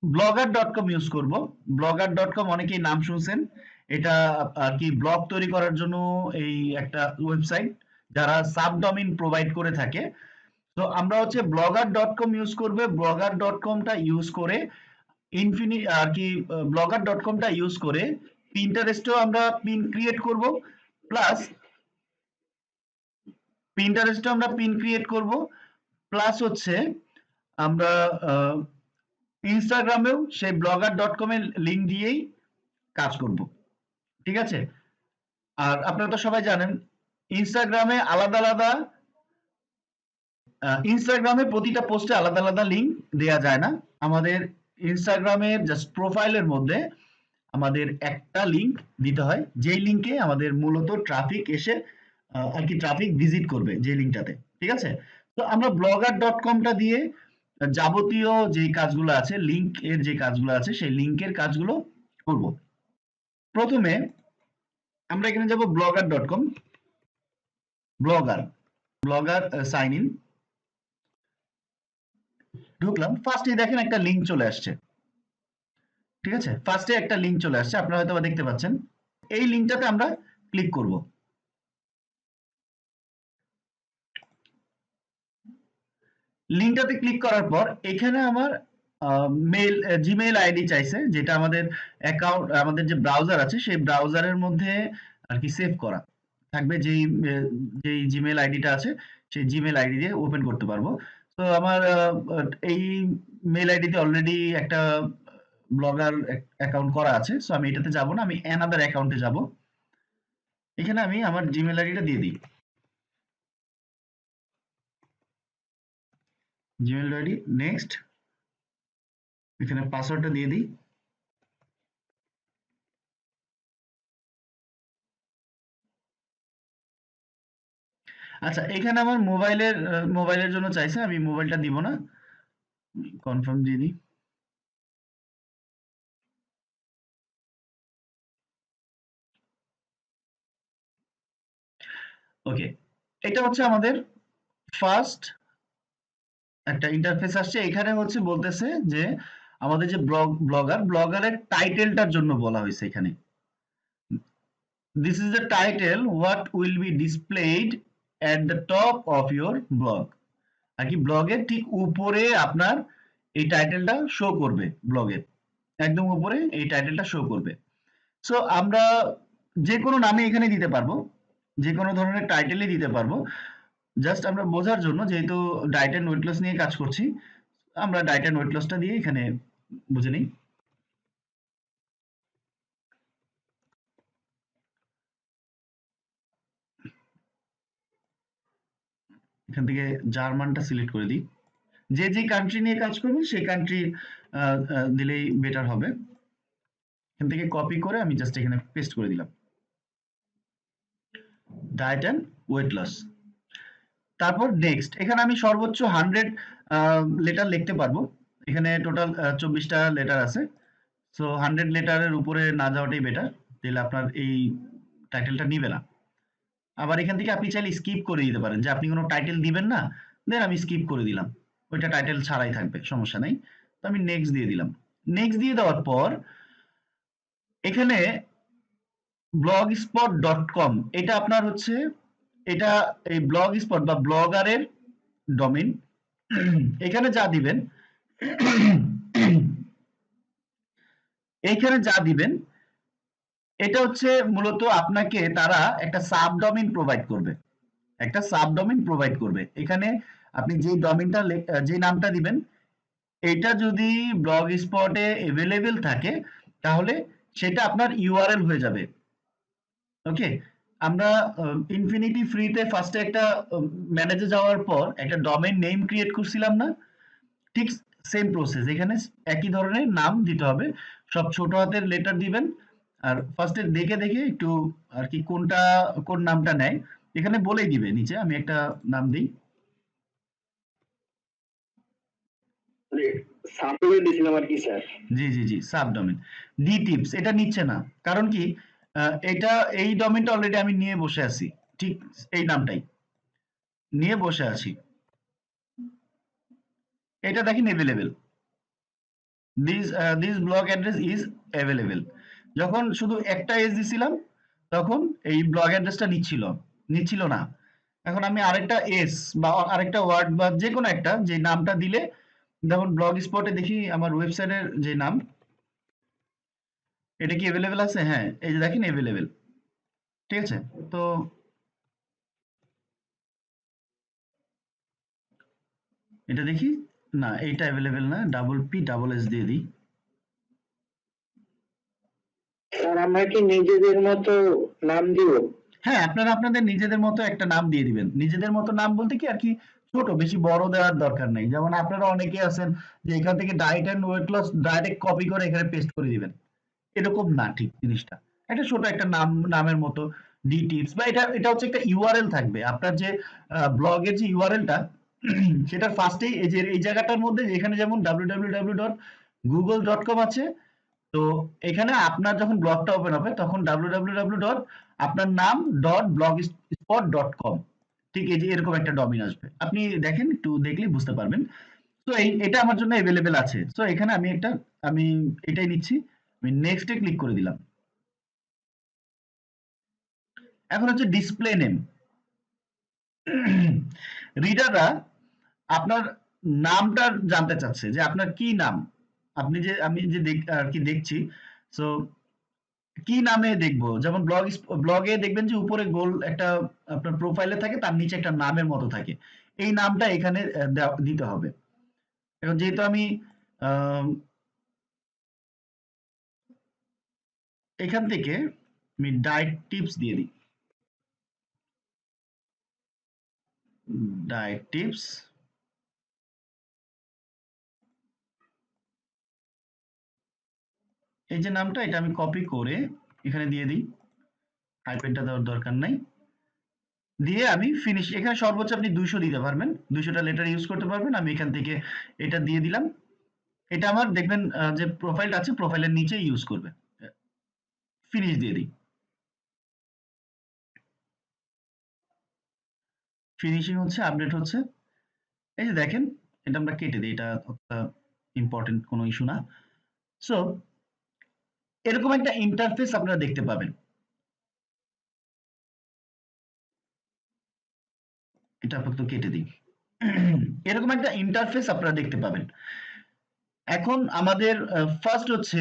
blogger.com use করব। blogger.com অনেকেই নাম শুনছেন। এটা আর কি ব্লগ তৈরি করার জন্য এই একটা ওয়েবসাইট যারা সাবডোমেইন প্রোভাইড করে থাকে। তো আমরা হচ্ছে blogger.com ইউজ করবে। blogger.com-টা ইউজ করে আর কি blogger.com-টা ইউজ করে Pinterest-এও আমরা পিন ক্রিয়েট করব। প্লাস Pinterest-এও আমরা পিন ক্রিয়েট করব। প্লাস হচ্ছে আমরা ইনস্টাগ্রামেও সেই blogger.com এর লিংক দিয়েই কাজ করব। ঠিক আছে? আর আপনারা তো সবাই জানেন ইনস্টাগ্রামে আলাদা আলাদা ইনস্টাগ্রামে প্রতিটা পোস্টে আলাদা আলাদা লিংক দেয়া যায় না। আমাদের ইনস্টাগ্রামের জাস্ট প্রোফাইলের মধ্যে আমাদের একটা লিংক দিতে হয়, যেই লিংকে আমাদের মূলত ট্রাফিক এসে আর কি ট্রাফিক ভিজিট করবে যে লিংকটাতে। ঠিক আছে? তো আমরা blogger.com-টা দিয়ে যাবতীয় যে কাজগুলো আছে, লিংক এর যে কাজগুলো আছে সেই লিংকের কাজগুলো করব। প্রথমে আমরা এখানে যাব blogger.com, ব্লগার সাইন ইন ঢুকলাম। ফার্স্টে দেখেন একটা লিংক চলে আসছে। ঠিক আছে? ফার্স্টে একটা লিংক চলে আসছে, আপনারা হয়তো দেখতে পাচ্ছেন। এই লিংকটাতে আমরা ক্লিক করব। লিংকটাতে ক্লিক করার পর এখানে আমার মেল জিমেইল আইডি চাইছে, যেটা আমাদের অ্যাকাউন্ট আমাদের যে ব্রাউজার আছে সেই ব্রাউজারের মধ্যে আর কি সেভ করা থাকবে। যেই জিমেইল আইডিটা আছে সেই জিমেইল আইডি দিয়ে ওপেন করতে পারবো। তো আমার এই মেল আইডিতে অলরেডি একটা ব্লগার অ্যাকাউন্ট করা আছে, সো আমি এটাতে যাব না, আমি অ্যানাদার অ্যাকাউন্টে যাব। এখানে আমি আমার জিমেইল আইডিটা দিয়ে দিই। জিমেইল আইডি নেক্সট, এখানে পাসওয়ার্ডটা দিয়ে দিই। আচ্ছা, এখানে আমার মোবাইলের জন্য চাইছে, আমি মোবাইলটা দিব না, কনফার্ম দিয়ে দিই। ওকে, এটা হচ্ছে আমাদের ফার্স্ট একটা ইন্টারফেস আসছে। এখানে হচ্ছে বলতেছে যে আমাদের যে ব্লগারের টাইটেলটার জন্য বলা হয়েছে এখানে, this is the title what will be displayed at the top of your blog. আর কি ব্লগের ঠিক উপরে আপনার এই টাইটেলটা শো করবে, ব্লগের একদম উপরে এই টাইটেলটা শো করবে। সো আমরা যে কোনো নামে এখানে দিতে পারবো, যে কোনো ধরনের টাইটেলই দিতে পারবো। জাস্ট আমরা বোঝার জন্য, যেহেতু ডায়েট অ্যান্ড ওয়েট লস নিয়ে কাজ করছি, আমরা ডায়েট অ্যান্ড ওয়েট লসটা দিয়ে এখানে বুঝে নিই। এখান থেকে জার্মানটা সিলেক্ট করে দিই। যে যে কান্ট্রি নিয়ে কাজ করবেন সেই কান্ট্রি দিলেই বেটার হবে। এখান থেকে কপি করে আমি জাস্ট এখানে পেস্ট করে দিলাম, ডায়েট অ্যান্ড ওয়েট লস। তারপর নেক্সট, এখানে আমি সর্বোচ্চ 100 লেটার লিখতে পারবো। এখানে টোটাল 24টা লেটার আছে। সো 100 লেটারের উপরে না যাওয়াটাই বেটার, তাহলে আপনার এই টাইটেলটা নিবে না। আবার এখান থেকে আপনি চাইলে স্কিপ করে দিতে পারেন, যে আপনি কোনো টাইটেল দিবেন না, দেন আমি স্কিপ করে দিলাম, ওইটা টাইটেল ছাড়াই থাকবে, সমস্যা নাই। তো আমি নেক্সট দিয়ে দিলাম। নেক্সট দিয়ে দেওয়ার পর এখানে blogspot.com, এটা আপনার হচ্ছে, এটা এই ব্লগ স্পট বা ব্লগারের ডোমেইন। এখানে যা দিবেন এইখানে যা দিবেন এটা হচ্ছে মূলত আপনাকে তারা একটা সাবডোমেইন প্রোভাইড করবে, একটা সাবডোমেইন প্রোভাইড করবে। এখানে আপনি যে ডোমেইনটা যে নামটা দিবেন, এটা যদি ব্লগ স্পটে এভেলেবেল থাকে তাহলে সেটা আপনার ইউআরএল হয়ে যাবে। ওকে, আমরা ইনফিনিটি ফ্রিতে ফার্স্টে একটা ম্যানেজে যাওয়ার পর একটা ডোমেইন নেম ক্রিয়েট করছিলাম না, ঠিক সেম প্রসেস এখানে একই ধরনের নাম দিতে হবে। সব ছোট হাতের লেটার দিবেন। আর ফার্স্টে দেখে দেখে একটু আর কি কোন নামটা নেয় এখানে বলেই দিবে নিচে। আমি একটা নাম দিই। সাবডোমেইন দিয়েছিলাম আর কি স্যার। জি জি জি, সাবডোমেইন। ডি টিপস এটা নিচ্ছে না, কারণ কি এটা এই ডোমেইনটা অলরেডি আমি নিয়ে বসে আছি, ঠিক এই নামটাই নিয়ে বসে আছি। এটা দেখেন available. This blog address is available. যখন শুধু একটা এস দিছিলাম তখন এই ব্লগ অ্যাড্রেসটা নিচ্ছিল না। এখন আমি আরেকটা এস বা আরেকটা ওয়ার্ড বা যে কোনো একটা যে নামটা দিলে, যেমন ব্লগ স্পটে দেখি আমার ওয়েবসাইটের যে নাম, এটা কি অ্যাভেলেবেল আছে? হ্যাঁ, এই যে দেখেন অ্যাভেলেবেল। ঠিক আছে? তো এটা দেখি, না এইটা অ্যাভেলেবেল না, ডাবল পি ডাবল এস দিয়ে দিই। স্যার আমরা কি নিজেদের মতো নাম দিব? হ্যাঁ, আপনারা আপনাদের নিজেদের মতো একটা নাম দিয়ে দিবেন। নিজেদের মতো নাম বলতে কি আর কি, ছোট, বেশি বড় দেওয়ার দরকার নেই। যেমন আপনারা অনেকে আছেন যে এখান থেকে diet and weight loss direct copy করে এখানে পেস্ট করে দিবেন। এরকম না ঠিক জিনিসটা। একটা ছোট একটা নামের মতো ডি টিপস বা এটা হচ্ছে একটা ইউআরএল থাকবে। আপনার যে ব্লগের যে ইউআরএলটা সেটার ফার্স্টেই এই যে এই জায়গাটার মধ্যে এখানে যেমন www.google.com আছে, তো এখানে আপনার যখন ব্লগটা ওপেন হবে তখন www ডট আপনার নাম dot blog spot dot com, ঠিক এই যে এরকম একটা ডোমেইন আসবে। আপনি দেখেন, একটু দেখলেই বুঝতে পারবেন। তো এটা আমার জন্য অ্যাভেলেবেল আছে। তো এখানে আমি এটাই নিচ্ছি। আমি নেক্সটে ক্লিক করে দিলাম। এখন হচ্ছে ডিসপ্লে নেম। রিডাররা আপনার নামটা জানতে চাচ্ছে যে আপনার কি নাম। আমি যে আর কি দেখছি, সো কি নামে দেখবো, যেমন ব্লগে দেখবেন যে উপরে গোল একটা আপনার প্রোফাইলে থাকে, তার নিচে একটা নামের মতো থাকে। এই নামটা এখানে দিতে হবে। এখন যেহেতু আমি আহ, এখান থেকে আমি ডায়েট টিপস দিয়ে দিই। ডায়েট টিপস, এই যে নামটা এটা আমি কপি করে এখানে দিয়ে দিই। হাইপেনটা দেওয়ার দরকার নাই। দিয়ে আমি ফিনিশ, এখানে সর্বোচ্চ আপনি 200 দিতে পারবেন, 200টা লেটার ইউজ করতে পারবেন। আমি এখান থেকে এটা দিয়ে দিলাম। এটা আমার দেখবেন যে প্রোফাইলটা আছে প্রোফাইলের নিচে ইউজ করবে। ফিনিশ দিয়ে দিই। ফিনিশিং হচ্ছে, আপডেট হচ্ছে। এই যে দেখেন, এটা আমরা কেটে দিই, এটা অতটা ইম্পর্টেন্ট কোনো ইস্যু না। সো এরকম একটা ইন্টারফেস আপনারা দেখতে পাবেন। এটা আপাতত কেটে দিই। এরকম একটা ইন্টারফেস আপনারা দেখতে পাবেন। এখন আমাদের ফার্স্ট হচ্ছে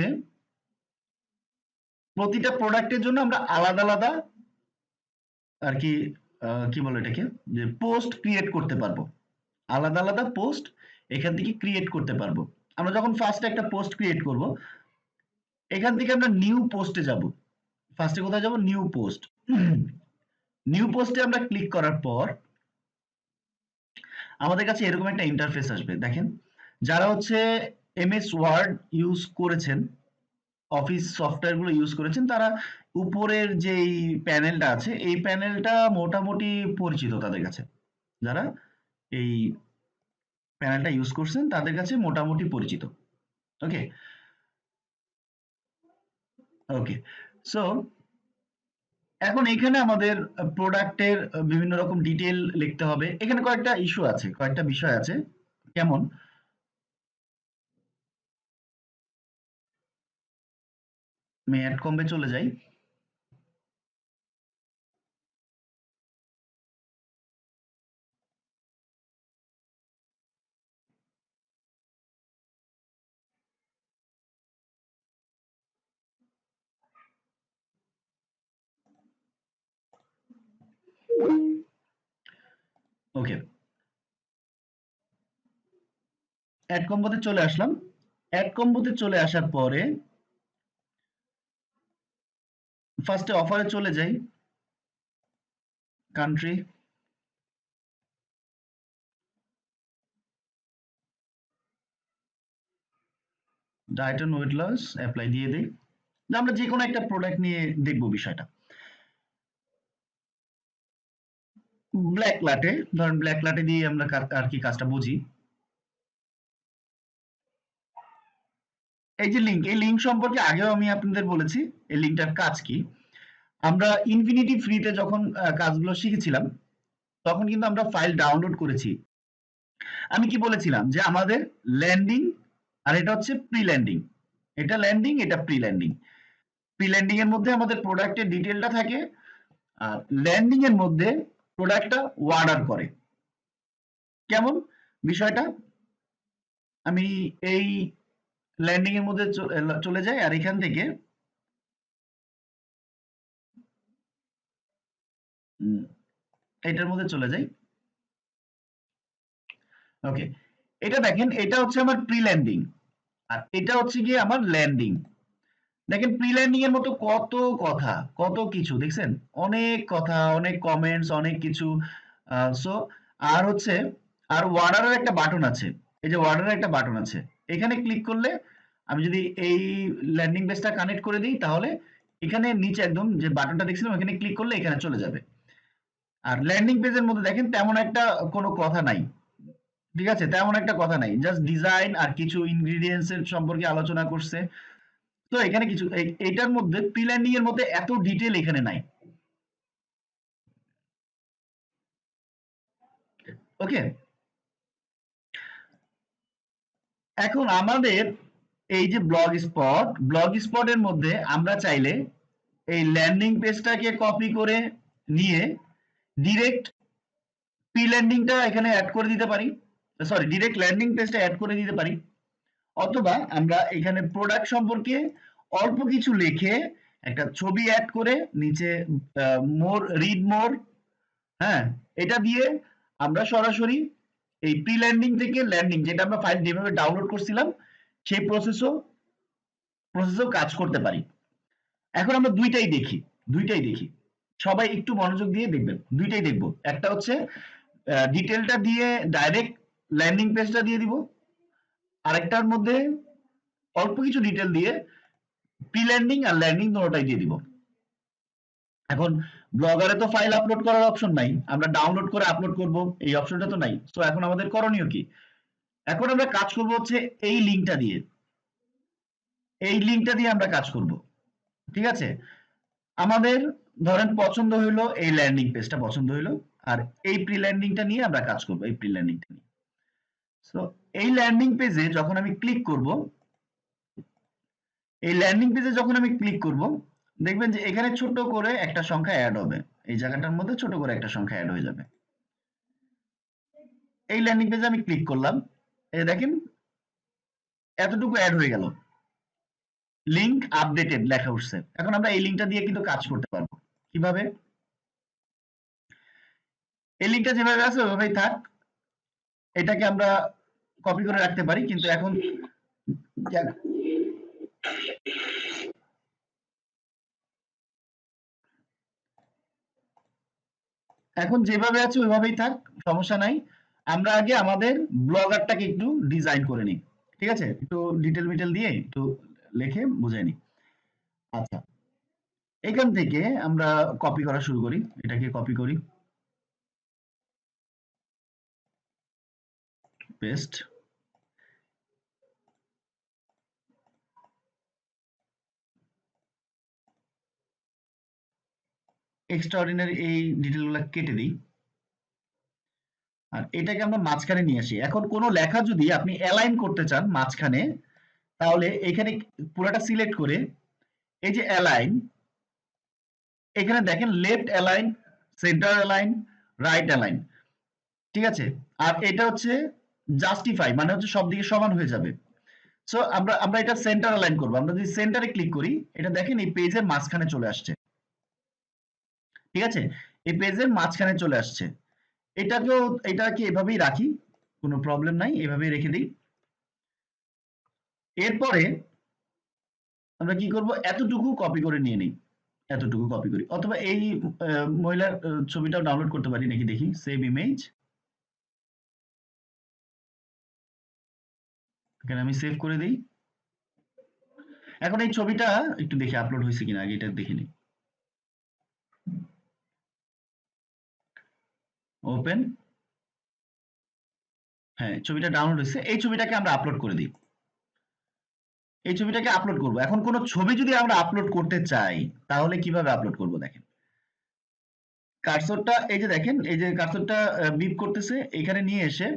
প্রতিটা প্রোডাক্টের জন্য আমরা আলাদা আলাদা আর কি কি বলে এটাকে, যে পোস্ট ক্রিয়েট করতে পারবো। আলাদা আলাদা পোস্ট এখান থেকে ক্রিয়েট করতে পারবো। আমরা যখন ফার্স্ট একটা পোস্ট ক্রিয়েট করব, এখান থেকে আমরা নিউ পোস্টে যাব। ফার্স্টে কোথায় যাব? New post. নিউ পোস্টে আমরা ক্লিক করার পর আমাদের কাছে এরকম একটা ইন্টারফেস আসবে। দেখেন, যারা হচ্ছে এমএস ওয়ার্ড ইউজ করেছেন, অফিস সফটওয়্যার গুলো ইউজ করেছেন, তারা উপরের যেই প্যানেলটা আছে এই প্যানেলটা মোটামুটি পরিচিত তাদের কাছে। যারা এই প্যানেলটা ইউজ করছেন তাদের কাছে মোটামুটি পরিচিত। ওকে, ওকে। সো এখন এখানে আমাদের প্রোডাক্টের বিভিন্ন রকম ডিটেল লিখতে হবে। এখানে কয়েকটা ইস্যু আছে, কয়েকটা বিষয় আছে। কেমন? আমি অ্যাড কমবে চলে যাই। ওকে, অ্যাড কম্বোতে চলে আসলাম। অ্যাড কম্বোতে চলে আসার পরে ফার্স্টে অফারে চলে যাই। Country, diet and weight loss, apply দিয়ে দিই। আমরা যে কোনো একটা প্রোডাক্ট নিয়ে দেখবো বিষয়টা। ব্ল্যাক লাটে, ধরেন ব্ল্যাক লাটে দিয়ে আমরা আর কি কাজটা বুঝি। এই যে লিঙ্ক, এই লিঙ্ক সম্পর্কে আগেও আমি আপনাদের বলেছি এই লিঙ্কটার কাজ কি। আমরা ইনফিনিটি ফ্রিতে যখন কাজগুলো শিখেছিলাম তখন কিন্তু আমরা ফাইল ডাউনলোড করেছি। আমি কি বলেছিলাম যে আমাদের ল্যান্ডিং আর এটা হচ্ছে প্রি ল্যান্ডিং। এটা ল্যান্ডিং, এটা প্রি ল্যান্ডিং। প্রি ল্যান্ডিং এর মধ্যে আমাদের প্রোডাক্টের ডিটেলটা থাকে, আর ল্যান্ডিং এর মধ্যে প্রোডাক্টটা অর্ডার করে। কেমন বিষয়টা? আমি এই ল্যান্ডিং এর মধ্যে চলে যাই, আর এখান থেকে এটার মধ্যে চলে যাই। ওকে, এটা দেখেন, এটা হচ্ছে আমার প্রি ল্যান্ডিং, আর এটা হচ্ছে গিয়ে আমার ল্যান্ডিং। দেখেন প্রি ল্যান্ডিং এর মতো কত কথা, কত কিছু দেখছেন, অনেক কথা, অনেক কমেন্টস, অনেক কিছু। সো আর হচ্ছে, আর ওয়ার্ডারের একটা বাটন আছে, এই যে ওয়ার্ডারের একটা বাটন আছে, এখানে ক্লিক করলে আমি যদি এই ল্যান্ডিং পেজটা কানেক্ট করে দিই, তাহলে এখানে নিচে একদম যে বাটনটা দেখছিলাম এখানে ক্লিক করলে এখানে চলে যাবে। আর ল্যান্ডিং পেজের মধ্যে দেখেন তেমন একটা কোনো কথা নাই, ঠিক আছে, তেমন একটা কথা নাই, জাস্ট ডিজাইন আর কিছু ইনগ্রিডিয়েন্টস এর সম্পর্কে আলোচনা করছে। তো এখানে কিছু এইটার মধ্যে প্রি ল্যান্ডিং এর মধ্যে এত ডিটেল এখানে নাই। ওকে, এখন আমাদের এই যে ব্লগ স্পটের মধ্যে আমরা চাইলে এই ল্যান্ডিং পেজটাকে কপি করে নিয়ে ডিরেক্ট প্রি ল্যান্ডিংটা এখানে অ্যাড করে দিতে পারি, সরি ডিরেক্ট ল্যান্ডিং পেজটা অ্যাড করে দিতে পারি, অথবা আমরা এখানে প্রোডাক্ট সম্পর্কে অল্প কিছু লিখে একটা ছবি অ্যাড করে নিচে মোর রিড মোর, হ্যাঁ, এটা দিয়ে আমরা সরাসরি এই প্রি ল্যান্ডিং থেকে ল্যান্ডিং, যেটা আমরা ফাইল যেভাবে ডাউনলোড করছিলাম সেই প্রসেসও কাজ করতে পারি। এখন আমরা দুইটাই দেখি, সবাই একটু মনোযোগ দিয়ে দেখবেন, দুইটাই দেখবো। একটা হচ্ছে ডিটেলটা দিয়ে ডাইরেক্ট ল্যান্ডিং পেজটা দিয়ে দিব, আরেকটার মধ্যে অল্প কিছু ডিটেল দিয়ে প্রি ল্যান্ডিং আর ল্যান্ডিং দুটোটাই দিয়ে দিব। এখন ব্লগারে তো ফাইল আপলোড করার অপশন নাই, আমরা ডাউনলোড করে আপলোড করব এই অপশনটা তো নাই। সো এখন আমাদের করণীয় কি? এখন আমরা কাজ করব হচ্ছে এই লিঙ্কটা দিয়ে, আমরা কাজ করব, ঠিক আছে। আমাদের ধরেন পছন্দ হইলো এই ল্যান্ডিং পেজটা পছন্দ হইলো, আর এই প্রি ল্যান্ডিংটা নিয়ে আমরা কাজ করব, এই প্রি ল্যান্ডিংটা নিয়ে। সো এই ল্যান্ডিং পেজে যখন আমি ক্লিক করব, দেখবেন যে এখানে ছোট করে একটা সংখ্যা অ্যাড হবে, এই জায়গাটার মধ্যে ছোট করে একটা সংখ্যা অ্যাড হয়ে যাবে। এই ল্যান্ডিং পেজে আমি ক্লিক করলাম, এই দেখেন এতটুকু অ্যাড হয়ে গেল, লিংক আপডেটেড লেখা উঠছে। এখন আমরা এই লিংকটা দিয়ে কিন্তু কাজ করতে পারবো। কিভাবে? এই লিংকটা যেভাবে আছে ওইভাবেই থাক, এটাকে আমরা কপি করে রাখতে পারি, কিন্তু এখন যেভাবে আছে ওইভাবেই থাক, সমস্যা নাই। আমরা আগে আমাদের ব্লগারটাকে একটু ডিজাইন করে নিই, ঠিক আছে, একটু ডিটেল মিটেল দিয়ে একটু লিখে বুঝাই নিই। আচ্ছা, এখান থেকে আমরা কপি করা শুরু করি, এটাকে কপি করি, পেস্ট। এক্সট্রাঅর্ডিনারি এই ডিটেলগুলো কেটে দিই, আর এটাকে আমরা মাঝখানে নিয়ে আসি। এখন কোনো লেখা যদি আপনি অ্যালাইন করতে চান মাঝখানে, তাহলে এখানে পুরোটা সিলেক্ট করে এই যে অ্যালাইন, এখানে দেখেন left align, centre align, right align, ঠিক আছে। আর এটা হচ্ছে জাস্টিফাই, মানে হচ্ছে সব দিকে সমান হয়ে যাবে। সো আমরা এটা সেন্টার অ্যালাইন করবো। আমরা যদি সেন্টারে ক্লিক করি, এটা দেখেন এই পেজের মাঝখানে চলে আসছে, ঠিক আছে, এই পেজের মাঝখানে চলে আসছে। এটাকে এভাবেই রাখি, কোনো প্রবলেম নাই, এভাবেই রেখে দিই। এরপরে আমরা কি করব, এতটুকু কপি করে নিয়ে নিই, এতটুকু কপি করি, অথবা এই মহিলার ছবিটাও ডাউনলোড করতে পারি নাকি দেখি, সেভ ইমেজ, এখানে আমি সেভ করে দিই। এখন এই ছবিটা একটু দেখি আপলোড হয়েছে কিনা, আগে এটা দেখে নিই। ওপেন, হ্যাঁ ছবিটা ডাউনলোড হয়েছে, এই ছবিটাকে আমরা আপলোড করে দিই। এই ছবিটাকে আপলোড করব। এখন কোনো ছবি যদি আমরা আপলোড করতে চাই, তাহলে কিভাবে আপলোড করব? দেখেন কার্সরটা, এই যে দেখেন এই যে কার্সরটা বিপ করতেছে, এখানে নিয়ে এসে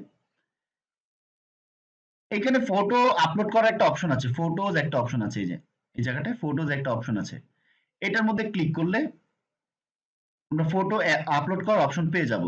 এখানে ফটো আপলোড করার একটা অপশন আছে, ফটোজ একটা অপশন আছে, এই যে এই জায়গাটায় ফটোজ একটা অপশন আছে, এটার মধ্যে ক্লিক করলে আমরা ফটো আপলোড করার অপশন পেয়ে যাব।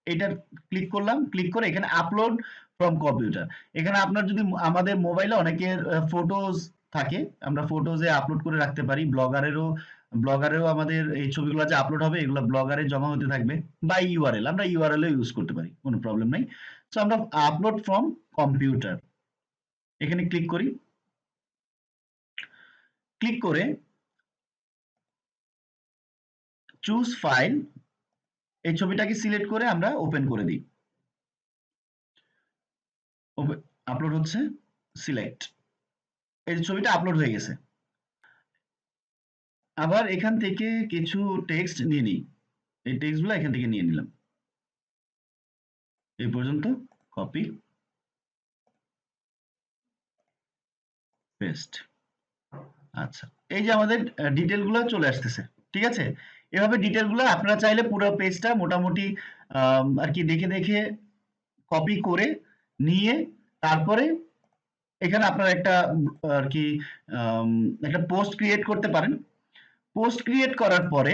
এটা ক্লিক করলাম, ক্লিক করে এখানে আপলোড ফ্রম কম্পিউটার, এখানে আপনার যদি আমাদের মোবাইলে অনেকের ফটোজ থাকে, আমরা ফটোজে আপলোড করে রাখতে পারি, ব্লগারেরও আমাদের এই ছবিগুলো যে আপলোড হবে এগুলো ব্লগারে জমা হতে থাকবে, বা ইউআরএল আমরা ইউআরএল ইউজ করতে পারি, কোনো প্রবলেম নাই। সো আমরা আপলোড ফ্রম কম্পিউটার এখানে ক্লিক করি, ক্লিক করে চুজ ফাইল, এই ছবিটাকে সিলেক্ট করে আমরা ওপেন করে দিই, আপলোড হচ্ছে, সিলেক্ট, এই যে ছবিটা আপলোড হয়ে গেছে। আবার এখান থেকে কিছু টেক্সট নিয়ে নিই, এই টেক্সটগুলো এখান থেকে নিয়ে নিলাম, এই পর্যন্ত, কপি পেস্ট। আচ্ছা, এই যে আমাদের ডিটেলগুলো চলে আসতেছে, ঠিক আছে। এভাবে ডিটেলগুলো আপনারা চাইলে পুরো পেজটা মোটামুটি আর কি দেখে দেখে কপি করে নিয়ে তারপরে এখানে আপনারা একটা আর কি একটা পোস্ট ক্রিয়েট করতে পারেন। পোস্ট ক্রিয়েট করার পরে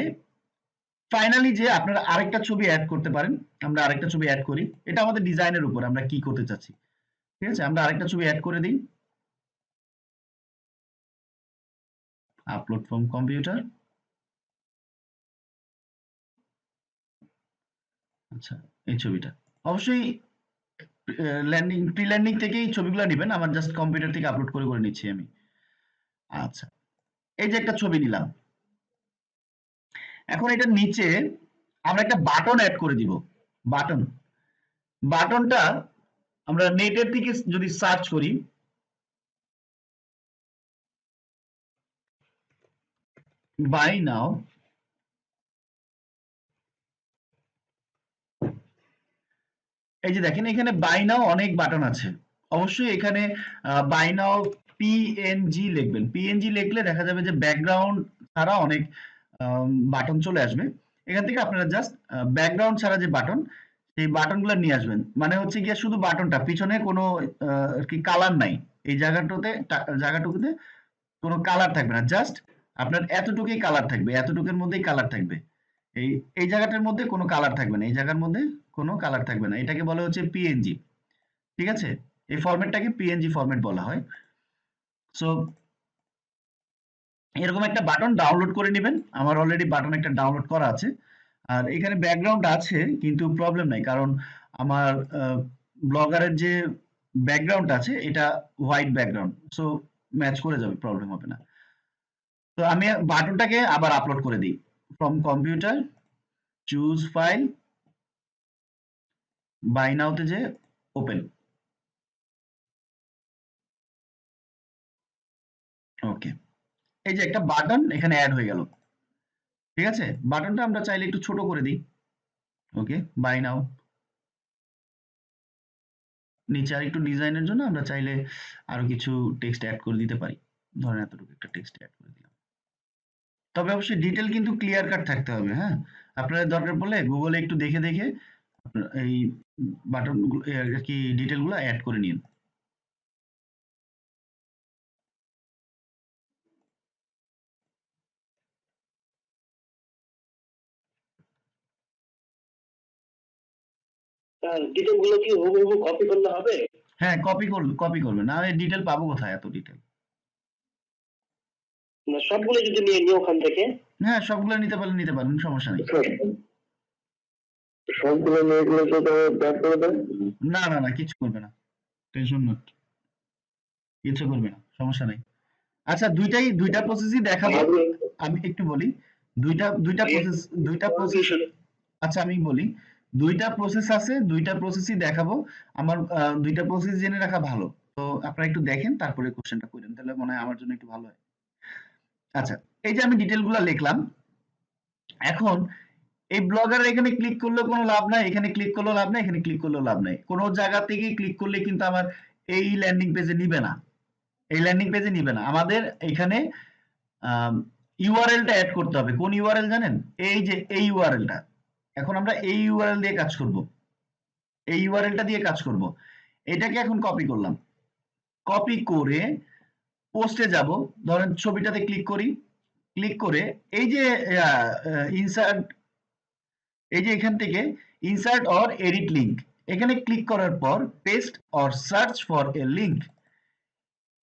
ফাইনালি যে আপনারা আরেকটা ছবি অ্যাড করতে পারেন, আমরা আরেকটা ছবি অ্যাড করি, এটা আমাদের ডিজাইনের উপর আমরা কি করতে চাচ্ছি, ঠিক আছে। আমরা আরেকটা ছবি অ্যাড করে দিই, আপলোড ফ্রম কম্পিউটার। আচ্ছা, এই ছবিটা অবশ্যই প্রি ল্যান্ডিং থেকেই ছবিগুলো নেবেন, আমার জাস্ট কম্পিউটার থেকে আপলোড করে করে নিচ্ছি আমি। আচ্ছা, এই যে একটা ছবি নিলাম, এখন এটার নিচে আমরা একটা বাটন অ্যাড করে দিব, বাটন, বাটনটা আমরা নেটের থেকে যদি সার্চ করি, বাই নাও, এই যে দেখেন এখানে বাই নাও অনেক বাটন আছে, অবশ্যই এখানে বাই নাও পিএনজি লিখবেন, পিএনজি লিখলে দেখা যাবে যে ব্যাকগ্রাউন্ড ছাড়া অনেক বাটন চলে আসবে, এখান থেকে আপনারা জাস্ট ব্যাকগ্রাউন্ড ছাড়া যে বাটন, সেই বাটনগুলো নিয়ে আসবেন, মানে হচ্ছে গিয়ে শুধু বাটনটা, পিছনে কোনো আর কি কালার নাই, এই জায়গাটুকুতে কোনো কালার থাকবে না, জাস্ট আপনার এতটুকুই কালার থাকবে, এতটুকুর মধ্যেই কালার থাকবে, এই এই জায়গাটার মধ্যে কোনো কালার থাকবে না, এই জায়গার মধ্যে কোনো কালার থাকবে না, এটাকে বলা হচ্ছে পিএনজি, ঠিক আছে। এই ফরম্যাটটাকে পিএনজি ফরম্যাট বলা হয়। সো এরকম একটা বাটন ডাউনলোড করে নেবেন, আমার অলরেডি বাটন একটা ডাউনলোড করা আছে, আর এখানে ব্যাকগ্রাউন্ড আছে কিন্তু প্রবলেম নাই, কারণ আমার ব্লগারের যে ব্যাকগ্রাউন্ড আছে এটা হোয়াইট ব্যাকগ্রাউন্ড, সো ম্যাচ করে যাবে, প্রবলেম হবে না। তো আমি বাটনটাকে আবার আপলোড করে দিই, ফ্রম কম্পিউটার, চুজ ফাইল, বাই নাওতে যে ওপেন, ওকে, এই যে একটা বাটন এখানে অ্যাড হয়ে গেল, ঠিক আছে। বাটনটা আমরা চাইলে একটু ছোট করে দিই, ওকে, বাই নাও, নিচে আর একটু ডিজাইনের জন্য আমরা চাইলে আরো কিছু টেক্সট অ্যাড করে দিতে পারি, ধরেন এতটুকু একটা টেক্সট অ্যাড করে দিলাম, তবে অবশ্যই ডিটেল কিন্তু ক্লিয়ার কাট থাকতে হবে, হ্যাঁ। আপনাদের দরকার পড়লে গুগলে একটু দেখে দেখে এই বাটন আর কি ডিটেল গুলো অ্যাড করে নিন। ডিটেল গুলো কি হুবহু কপি করলে হবে? হ্যাঁ, কপি করবেন, না ডিটেল পাবো কোথায় এত ডিটেল? না সবগুলো যদি নিয়ে নিই ওখান থেকে? হ্যাঁ, সবগুলো নিতে পারলে নিতে পারেন, সমস্যা নেই। সবগুলো নিয়ে গেলে তো ব্যাক করে দেয়? না না না, কিছু করবে না, টেনশন নট, কিছু করবে না, সমস্যা নাই। আচ্ছা, দুইটা প্রসেসই দেখাবো, আমি একটু বলি, দুইটা প্রসেস, আচ্ছা আমি বলি, দুইটা প্রসেস আছে, দুইটা প্রসেসই দেখাবো, আমার দুইটা প্রসেস জেনে রাখা ভালো, তো আপনারা একটু দেখেন তারপরে কোশ্চেনটা করেন, তাহলে মনে হয় আমার জন্য একটু ভালো হয়। আচ্ছা, এই যে আমি ডিটেলগুলো লিখলাম, এখন এই ব্লগার এখানে ক্লিক করলেও কোনো লাভ নাই, এখানে ক্লিক করলেও লাভ নাই, এখানে ক্লিক করলেও লাভ নাই, কোনো জায়গা থেকে ক্লিক করলে কিন্তু আমার এই ল্যান্ডিং পেজে নিবে না, এই ল্যান্ডিং পেজে নিবে না, আমাদের এখানে ইউআরএলটা অ্যাড করতে হবে, কোন ইউআরএল জানেন? এই যে এই ইউআরএলটা, এখন আমরা এই ইউআরএল দিয়ে কাজ করব, এই ইউআরএলটা দিয়ে কাজ করব, এটাকে এখন কপি করলাম, কপি করে পোস্টে যাব, ধরেন ছবিটাতে ক্লিক করি, ক্লিক করে এই যে ইনসার্ট, এই যে এখান থেকে ইনসার্ট অর এডিট লিংক, এখানে ক্লিক করার পর paste or search for a link,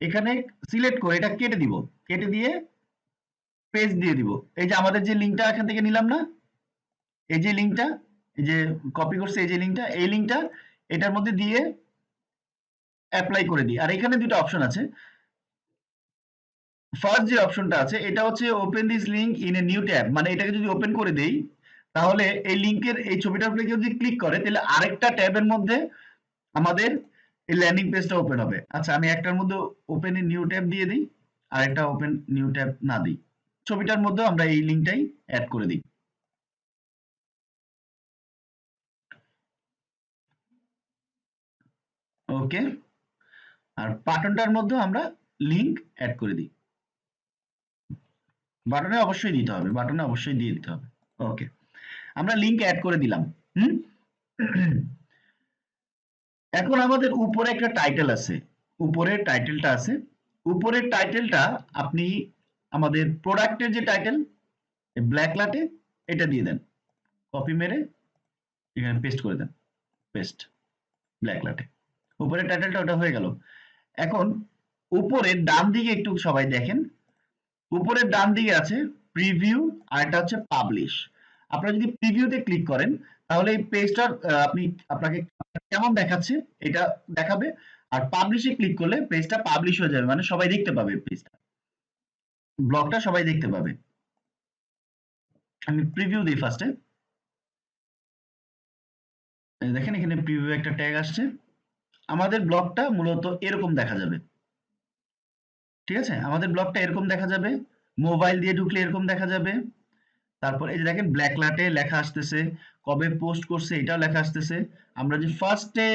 এখানে সিলেক্ট করে এটা কেটে দিব, কেটে দিয়ে পেস্ট দিয়ে দিব। এই যে আমাদের যে লিংকটা এখান থেকে নিলাম না, এই যে লিংকটা, এই যে কপি করছে এই যে লিংকটা, এই লিংকটা এটার মধ্যে দিয়ে অ্যাপ্লাই করে দিই। আর এখানে দুটো অপশন আছে। ফার্স্ট যে অপশনটা আছে এটা হচ্ছে open this link in a new tab, মানে এটাকে যদি ওপেন করে দেই তাহলে এই লিংকের এই ছবিটার উপরে কেউ যদি ক্লিক করে তাহলে আরেকটা ট্যাবের মধ্যে আমাদের এই ল্যান্ডিং পেজটা ওপেন হবে। আচ্ছা আমি একটার মধ্যে ওপেন এ নিউ ট্যাব দিয়ে দিই, আর একটা ওপেন নিউ ট্যাব না দিই, ছবিটার মধ্যে আমরা এই লিংকটাই অ্যাড করে দিই। ওকে, আর বাটনটার মধ্যে আমরা লিংক অ্যাড করে দিই, বাটনে অবশ্যই দিতে হবে, বাটনে অবশ্যই দিয়ে দিতে হবে। ওকে, আমরা লিংক অ্যাড করে দিলাম। হুম, এখন আমাদের উপরে একটা টাইটেল আছে, উপরের টাইটেলটা আছে, উপরের টাইটেলটা আপনি আমাদের প্রোডাক্টের যে টাইটেল ব্ল্যাক লাটে এটা দিয়ে দেন, কপি মেরে এখানে পেস্ট করে দেন, পেস্ট ব্ল্যাক লাটে, উপরের টাইটেলটা ওটা হয়ে গেল। এখন উপরের ডান দিকে একটু সবাই দেখেন, উপরের ডান দিকে আছে প্রিভিউ আর এটা হচ্ছে পাবলিশ। আপনারা যদি প্রিভিউতে ক্লিক করেন তাহলে এই পেজটার আপনি আপনাকে কেমন দেখাচ্ছে এটা দেখাবে, আর পাবলিশে ক্লিক করলে পেজটা পাবলিশ হয়ে যাবে, মানে সবাই দেখতে পাবে, পেজটা ব্লগটা সবাই দেখতে পাবে। আমি প্রিভিউ দিই ফার্স্টে, দেখেন এখানে প্রিভিউ একটা ট্যাগ আসছে, আমাদের ব্লগটা মূলত এরকম দেখা যাবে। ঠিক আছে, আমাদের ব্লগটা এরকম দেখা যাবে, মোবাইল দিয়ে ঢুকলে এরকম দেখা যাবে। তারপর এই যে দেখেন ব্ল্যাক লাটে লেখা আসতেছে, কবে পোস্ট করছে এটাও লেখা আসতেছে, আমরা যে ফার্স্টে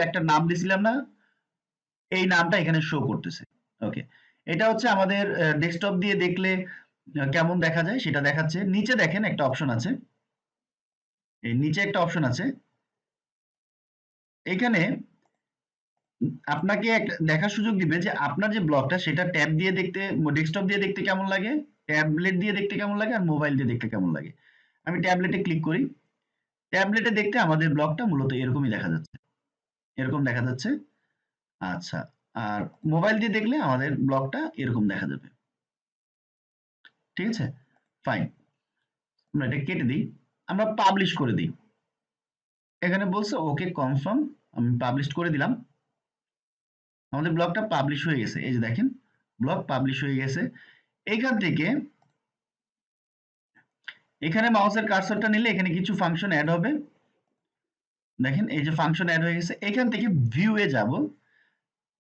একটা নাম দিছিলাম না, এই নামটা এখানে শো করতেছে। ওকে, এটা হচ্ছে আমাদের ডেস্কটপ দিয়ে দেখলে কেমন দেখা যায় সেটা দেখাচ্ছে। নিচে দেখেন একটা অপশন আছে, এই নিচে একটা অপশন আছে, এখানে আপনাকে একটা দেখার সুযোগ দিবে যে আপনার যে ব্লগটা সেটা ট্যাব দিয়ে দেখতে, ডেস্কটপ দিয়ে দেখতে কেমন লাগে, ট্যাবলেট দিয়ে দেখতে কেমন লাগে, আর মোবাইল দিয়ে দেখতে কেমন লাগে। আমি ট্যাবলেটে ক্লিক করি, ট্যাবলেটে দেখতে আমাদের ব্লগটা মূলত এরকমই দেখা যাচ্ছে, এরকম দেখা যাচ্ছে। আচ্ছা, আর মোবাইল দিয়ে দেখলে আমাদের ব্লগটা এরকম দেখা যাবে। ঠিক আছে, ফাইন, আমরা এটা কেটে দিই, আমরা পাবলিশ করে দিই। এখানে বলছে ওকে কনফার্ম, আমি পাবলিশ করে দিলাম, আমাদের ব্লগটা পাবলিশ হয়ে গেছে। এই যে দেখেন ব্লগ পাবলিশ হয়ে গেছে। এখান থেকে এখানে মাউসের কার্সরটা নিলে এখানে কিছু ফাংশন অ্যাড হবে, দেখেন এই যে ফাংশন অ্যাড হয়ে গেছে। এখান থেকে ভিউয়ে যাব,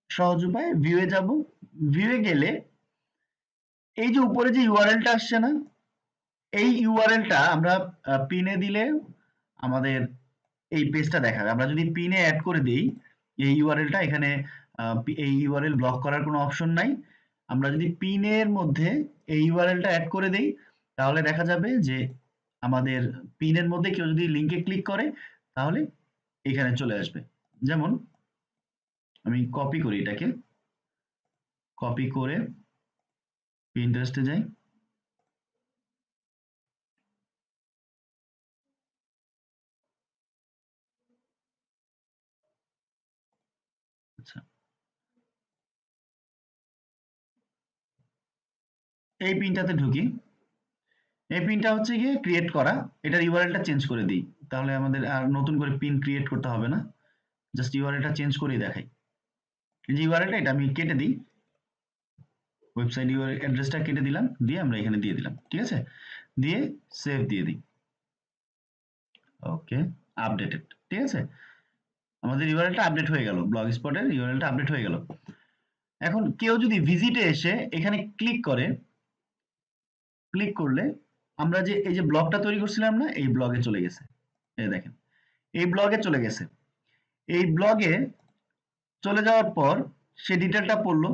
সহজ উপায় ভিউয়ে যাব, ভিউয়ে গেলে এই যে উপরে যে ইউআরএলটা আসছে না, এই ইউআরএলটা আমরা পিনে দিলে আমাদের এই পেজটা দেখাবে। আমরা যদি পিনে অ্যাড করে দেই এই ইউআরএলটা, এখানে এই ইউআরএল ব্লক করার কোনো অপশন নাই। আমরা যদি পিনের মধ্যে এই ইউআরএলটা অ্যাড করে দেই তাহলে দেখা যাবে যে আমাদের পিনের মধ্যে কেউ যদি লিংকে ক্লিক করে তাহলে এখানে চলে আসবে। যেমন আমি কপি করি, এটাকে কপি করে পিন্টারেস্টে যাই, আচ্ছা এই পিনটাতে ঢুকি, এই পিনটা হচ্ছে গিয়ে ক্রিয়েট করা, এটার ইউআরএলটা চেঞ্জ করে দিই, তাহলে আমাদের আর নতুন করে পিন ক্রিয়েট করতে হবে না, জাস্ট ইউআরএলটা চেঞ্জ করেই দেখাই। এই যে ইউআরএলটা এটা আমি কেটে দিই, ওয়েবসাইট ইউআরএল অ্যাড্রেসটা কেটে দিলাম, দিয়ে আমরা এখানে দিয়ে দিলাম। ঠিক আছে, দিয়ে সেভ দিয়ে দিই। ওকে, আপডেটেড। ঠিক আছে, আমাদের ইউআরএলটা আপডেট হয়ে গেল, ব্লগ স্পটের ইউআরএলটা আপডেট হয়ে গেল। এখন কেউ যদি ভিজিটে এসে এখানে ক্লিক করে, ক্লিক করলে আমরা যে এই যে ব্লগটা তৈরি করছিলাম না, এই ব্লগে চলে গেছে। এই দেখেন এই ব্লগে চলে গেছে, এই ব্লগে চলে যাওয়ার পর সে ডিটেলটা পড়লো,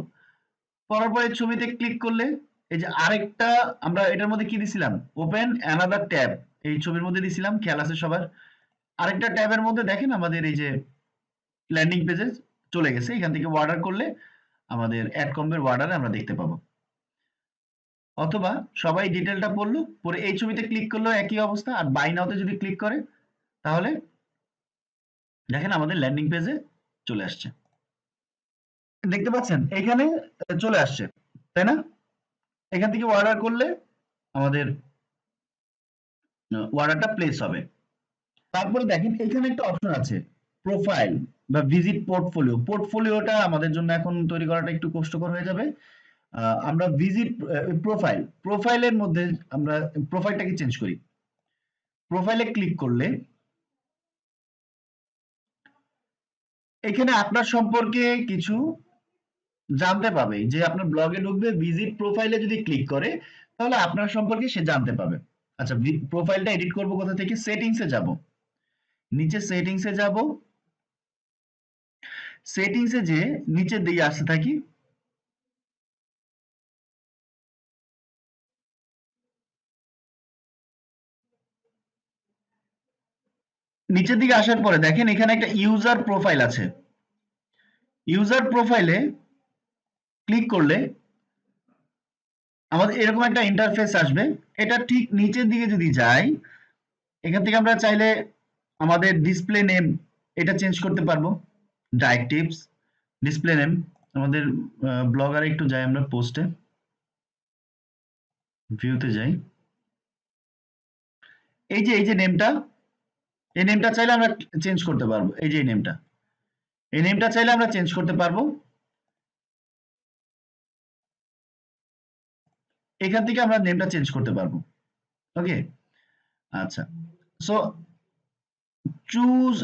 পড়ার পরে ছবিতে ক্লিক করলে এই যে আরেকটা আমরা এটার মধ্যে কি দিছিলাম, ওপেন অ্যানাদার ট্যাব, এই ছবির মধ্যে দিছিলাম, খেয়াল আছে সবার। আরেকটা ট্যাবের মধ্যে দেখেন আমাদের এই যে ল্যান্ডিং পেজে চলে গেছে, এখান থেকে অর্ডার করলে আমাদের অ্যাড কম্বের ওয়ার্ডারে আমরা দেখতে পাবো। অথবা সবাই ডিটেলটা পড়লো, পরে এই ছবিতে ক্লিক করলেও একই অবস্থা, আর বাই নাওতে যদি ক্লিক করে তাহলে দেখেন আমাদের ল্যান্ডিং পেজে চলে আসছে। দেখতে পাচ্ছেন এখানে চলে আসছে, তাই না? এখান থেকে অর্ডার করলে আমাদের অর্ডারটা প্লেস হবে। তারপরে দেখেন এখানে একটা অপশন আছে প্রোফাইল বা ভিজিট পোর্টফোলিও। পোর্টফোলিওটা আমাদের জন্য এখন তৈরি করাটা একটু কষ্টকর হয়ে যাবে। আমরা ভিজিট প্রোফাইলের মধ্যে আমরা প্রোফাইলটাকে চেঞ্জ করি। প্রোফাইলে ক্লিক করলে এখানে আপনার সম্পর্কে কিছু জানতে পাবে। যে আপনার ব্লগে ঢুকবে, ভিজিট প্রোফাইলে যদি ক্লিক করে তাহলে আপনার সম্পর্কে সে জানতে পাবে। আচ্ছা, প্রোফাইলটা এডিট করব কোথা থেকে? সেটিংসে যাব, নিচে সেটিংসে যাব, সেটিংসে যে নিচের দিকে আসতে থাকি, নিচের দিকে আসার পরে দেখেন এখানে একটা ইউজার প্রোফাইল আছে। ইউজার প্রোফাইলে ক্লিক করলে আমাদের এরকম একটা ইন্টারফেস আসবে। এটা ঠিক নিচের দিকে যদি যাই, এখান থেকে আমরা চাইলে আমাদের ডিসপ্লে নেম এটা চেঞ্জ করতে পারবো। ডাইরেক্টিভস, ডিসপ্লে নেম, আমাদের ব্লগারে একটু যাই, আমরা পোস্টে ভিউতে যাই, এই যে নেমটা, এই নেমটা চাইলে আমরা চেঞ্জ করতে পারবো। এই যে এই নেমটা চাইলে আমরা চেঞ্জ করতে পারবো। এখান থেকে আমরা নেমটা চেঞ্জ করতে পারবো। ওকে, আচ্ছা। সো চুজ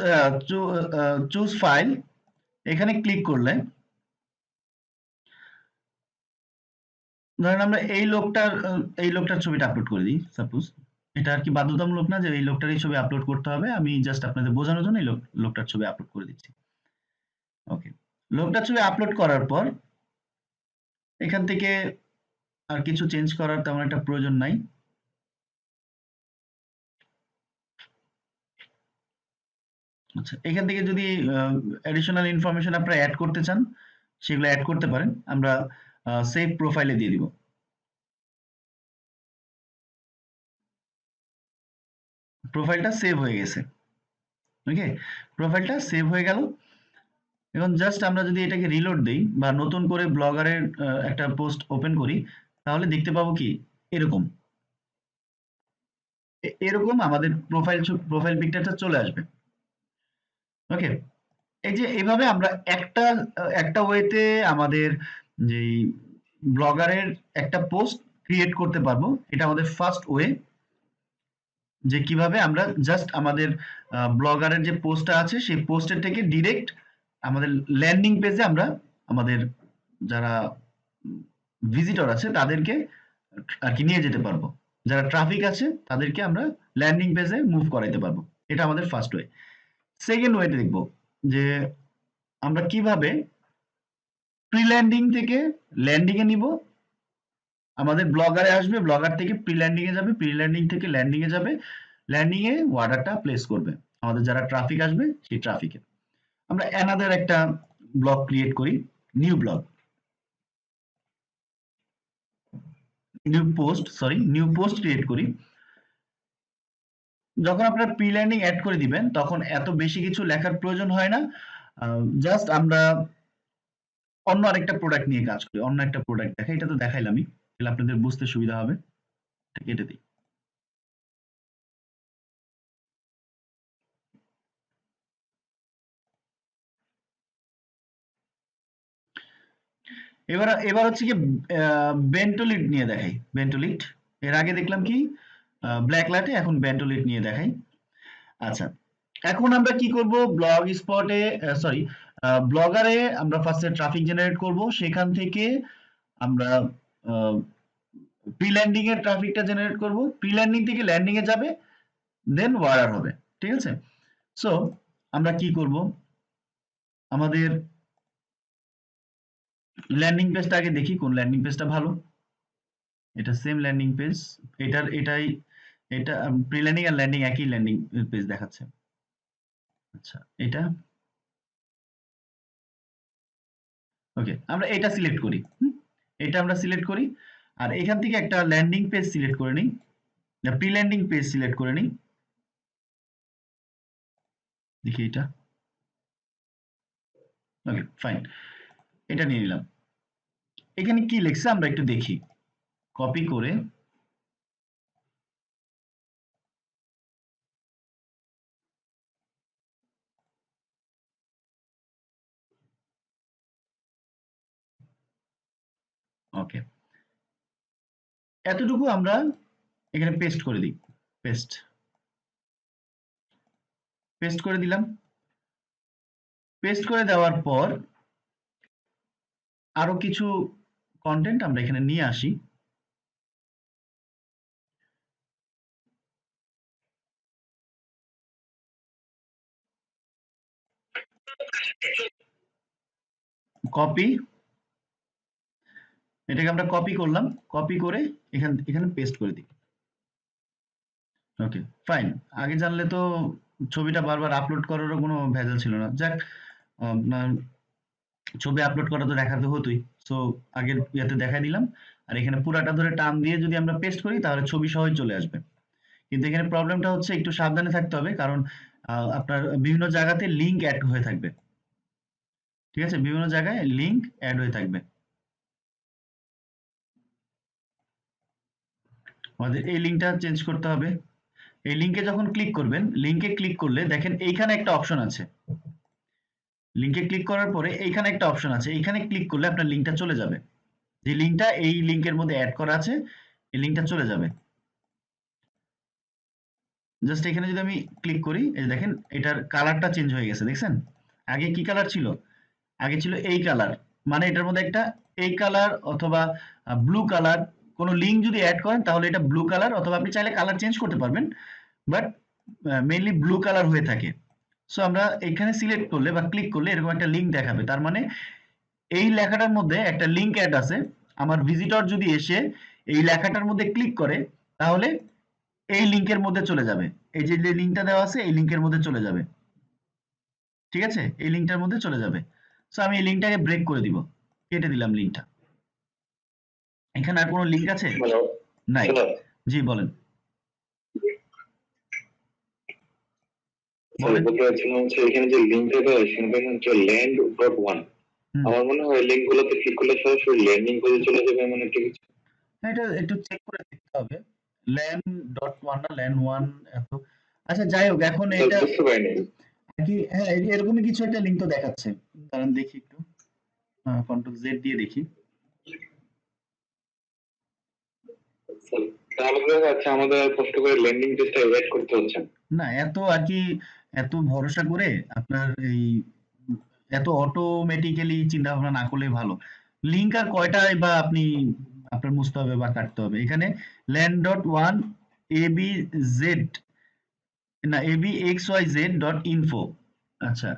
চুজ ফাইল, এখানে ক্লিক করলে ধরেন আমরা এই লোকটার ছবিটা আপলোড করে দিই। সাপোজ এটা আর কি বাধ্যতামূলক না যে এই লোকটারই ছবি আপলোড করতে হবে, আমি জাস্ট আপনাদের বোঝানোর জন্য এই লোকটার ছবি আপলোড করে দিচ্ছি। ওকে, লোকটার ছবি আপলোড করার পর এখান থেকে আর কিছু চেঞ্জ করার তেমন একটা প্রয়োজন নাই। আচ্ছা, এখান থেকে যদি অ্যাডিশনাল ইনফরমেশন আপনারা অ্যাড করতে চান সেগুলো অ্যাড করতে পারেন। আমরা সেভ প্রোফাইলে দিয়ে দিব। প্রোফাইলটা সেভ হয়ে গেছে। ওকে, প্রোফাইলটা সেভ হয়ে গেল। এখন জাস্ট আমরা যদি এটাকে রিলোড দেই বা নতুন করে ব্লগারের একটা পোস্ট ওপেন করি, তাহলে দেখতে পাবো কি এরকম এরকম আমাদের প্রোফাইল পিকচারটা চলে আসবে। ওকে, এই যে এইভাবে আমরা একটা ওয়েতে আমাদের যেই ব্লগারের একটা পোস্ট ক্রিয়েট করতে পারবো। এটা আমাদের ফার্স্ট ওয়ে, যে কিভাবে আমরা জাস্ট আমাদের ব্লগারের যে পোস্টটা আছে সেই পোস্টের থেকে ডিরেক্ট আমাদের ল্যান্ডিং পেজে আমরা আমাদের যারা ভিজিটর আছে তাদেরকে আর কি নিয়ে যেতে পারবো। যারা ট্রাফিক আছে তাদেরকে আমরা ল্যান্ডিং পেজে মুভ করাইতে পারবো। এটা আমাদের ফার্স্ট ওয়ে। সেকেন্ড ওয়েতে দেখবো যে আমরা কিভাবে প্রি ল্যান্ডিং থেকে ল্যান্ডিং এ নিব। আমাদের ব্লগারে আসবে, ব্লগার থেকে প্রি ল্যান্ডিং এ যাবে, প্রি ল্যান্ডিং থেকে ল্যান্ডিং এ যাবে, ল্যান্ডিং এ অর্ডারটা প্লেস করবে আমাদের যারা ট্রাফিক আসবে সেই ট্রাফিকে। আমরা অ্যানাদার একটা ব্লগ ক্রিয়েট করি, new blog, new post create করি। যখন আপনারা প্রি ল্যান্ডিং অ্যাড করে দিবেন তখন এত বেশি কিছু লেখার প্রয়োজন হয় না। জাস্ট আমরা অন্য আরেকটা প্রোডাক্ট নিয়ে কাজ করি, অন্য একটা প্রোডাক্ট দেখাই। এটা তো দেখাইলামই, তাহলে আপনাদের বুঝতে সুবিধা হবে। এটা কেটে দিই। এবার হচ্ছে কি বেন্টোলিট নিয়ে দেখাই। বেন্টোলিট এর আগে দেখলাম কি ব্ল্যাক লাইটে, এখন বেন্টোলিট নিয়ে দেখাই। আচ্ছা, এখন আমরা কি করব? ব্লগ স্পটে সরি ব্লগারে আমরা ফার্স্টে ট্রাফিক জেনারেট করব, সেখান থেকে আমরা প্রি ল্যান্ডিং এর ট্রাফিকটা জেনারেট করব, প্রি ল্যান্ডিং থেকে ল্যান্ডিং এ যাবে, দেন ওয়ারার হবে। ঠিক আছে? সো আমরা কি করব? আমাদের ল্যান্ডিং পেজটা আগে দেখি কোন ল্যান্ডিং পেজটা ভালো। এটা সেম ল্যান্ডিং পেজ, এটা প্রি ল্যান্ডিং আর ল্যান্ডিং একই ল্যান্ডিং পেজ দেখাচ্ছে। আচ্ছা, এটা ওকে, আমরা এটা সিলেক্ট করি। এটা আমরা সিলেক্ট করি। আর এখান থেকে একটা ল্যান্ডিং পেজ সিলেক্ট করে নিই, প্রি ল্যান্ডিং পেজ সিলেক্ট করে নিই। দেখি এটা, ওকে ফাইন, এটা নিয়ে নিলাম। এখানে কি লিখছে আমরা একটু দেখি, কপি করে ওকে, এতটুকু আমরা এখানে পেস্ট করে দিই, পেস্ট পেস্ট করে দিলাম। পেস্ট করে দেওয়ার পর আরো কিছু কন্টেন্ট আমরা এখানে নিয়ে আসি। কপি, এটাকে আমরা কপি করলাম, কপি করে এখানে পেস্ট করে দিই। ওকে ফাইন, আগে জানলে তো ছবিটা বারবার আপলোড করারও কোনো ভেজাল ছিল না। যাক, আপনার ছবি আপলোড করা তো দেখাতে হতোই, সো আগের ইয়াতে দেখাই দিলাম। আর এখানে পুরাটা ধরে টান দিয়ে যদি আমরা পেস্ট করি তাহলে ছবি সহজ চলে আসবে। কিন্তু এখানে প্রবলেমটা হচ্ছে একটু সাবধানে থাকতে হবে, কারণ আপনার বিভিন্ন জায়গাতে লিঙ্ক অ্যাড হয়ে থাকবে। ঠিক আছে, বিভিন্ন জায়গায় লিঙ্ক অ্যাড হয়ে থাকবে। আমাদের এই লিঙ্কটা চেঞ্জ করতে হবে। এই লিঙ্কে যখন ক্লিক করবেন, লিঙ্কে ক্লিক করলে দেখেন এইখানে একটা অপশন আছে। লিঙ্কে ক্লিক করার পরে এইখানে একটা অপশন আছে, এইখানে ক্লিক করলে আপনার লিঙ্কটা চলে যাবে। যে লিঙ্কটা এই লিঙ্কের মধ্যে অ্যাড করা আছে, এই লিঙ্কটা চলে যাবে। জাস্ট এখানে যদি আমি ক্লিক করি, এই দেখেন এটার কালারটা চেঞ্জ হয়ে গেছে, দেখছেন? আগে কি কালার ছিল? আগে ছিল এই কালার। মানে এটার মধ্যে একটা এই কালার অথবা ব্লু কালার, কোনো লিঙ্ক যদি অ্যাড করেন তাহলে এটা ব্লু কালার, অথবা আপনি চাইলে কালার চেঞ্জ করতে পারবেন, বাট মেইনলি ব্লু কালার হয়ে থাকে। সো আমরা এখানে সিলেক্ট করলে বা ক্লিক করলে এরকম একটা লিঙ্ক দেখাবে, তার মানে এই লেখাটার মধ্যে একটা লিঙ্ক অ্যাড আছে। আমার ভিজিটর যদি এসে এই লেখাটার মধ্যে ক্লিক করে তাহলে এই লিঙ্কের মধ্যে চলে যাবে। এই যে লিঙ্কটা দেওয়া আছে এই লিঙ্কের মধ্যে চলে যাবে। ঠিক আছে, এই লিঙ্কটার মধ্যে চলে যাবে। সো আমি এই লিঙ্কটাকে ব্রেক করে দিব, কেটে দিলাম লিঙ্কটা। এখানে আর কোনো লিঙ্ক আছে? হ্যালো নাই। হ্যালো জি বলেন, স্যার, বলেন। বলতে চাচ্ছিলাম হচ্ছে এখানে যে লিঙ্কটা দেওয়া আছে সেখানে হচ্ছে land.1। হুম, আমার মনে হয় লিঙ্ক গুলোতে ক্লিক করলে সরাসরি ল্যান্ডিং পেজে চলে যাবে এমন একটা কিছু। হ্যাঁ, এটা একটু চেক করে দেখতে হবে। ল্যান ডট ওয়ান না ল্যান ওয়ান এত, আচ্ছা যাই হোক, এখন স্যার এটা বুঝতে পারিনি। কি, হ্যাঁ এরকমই কিছু একটা লিঙ্ক তো দেখাচ্ছে। দাঁড়ান দেখি একটু, কন্ট্রোল জেড দিয়ে দেখি। স্যার, তাহলে দেখা যাচ্ছে আমাদের আর কষ্ট করে ল্যান্ডিং পেজটা এড করতে হচ্ছে না। না এত আর কি, এত ভরসা করে আপনার এই এত অটোমেটিক্যালি চিন্তা ভাবনা না করলে ভালো। লিঙ্ক আর কয়টাই বা আপনি আপনার মুছতে হবে বা কাটতে হবে। এখানে land dot one A B Z, না A B X Y Z dot info. আচ্ছা,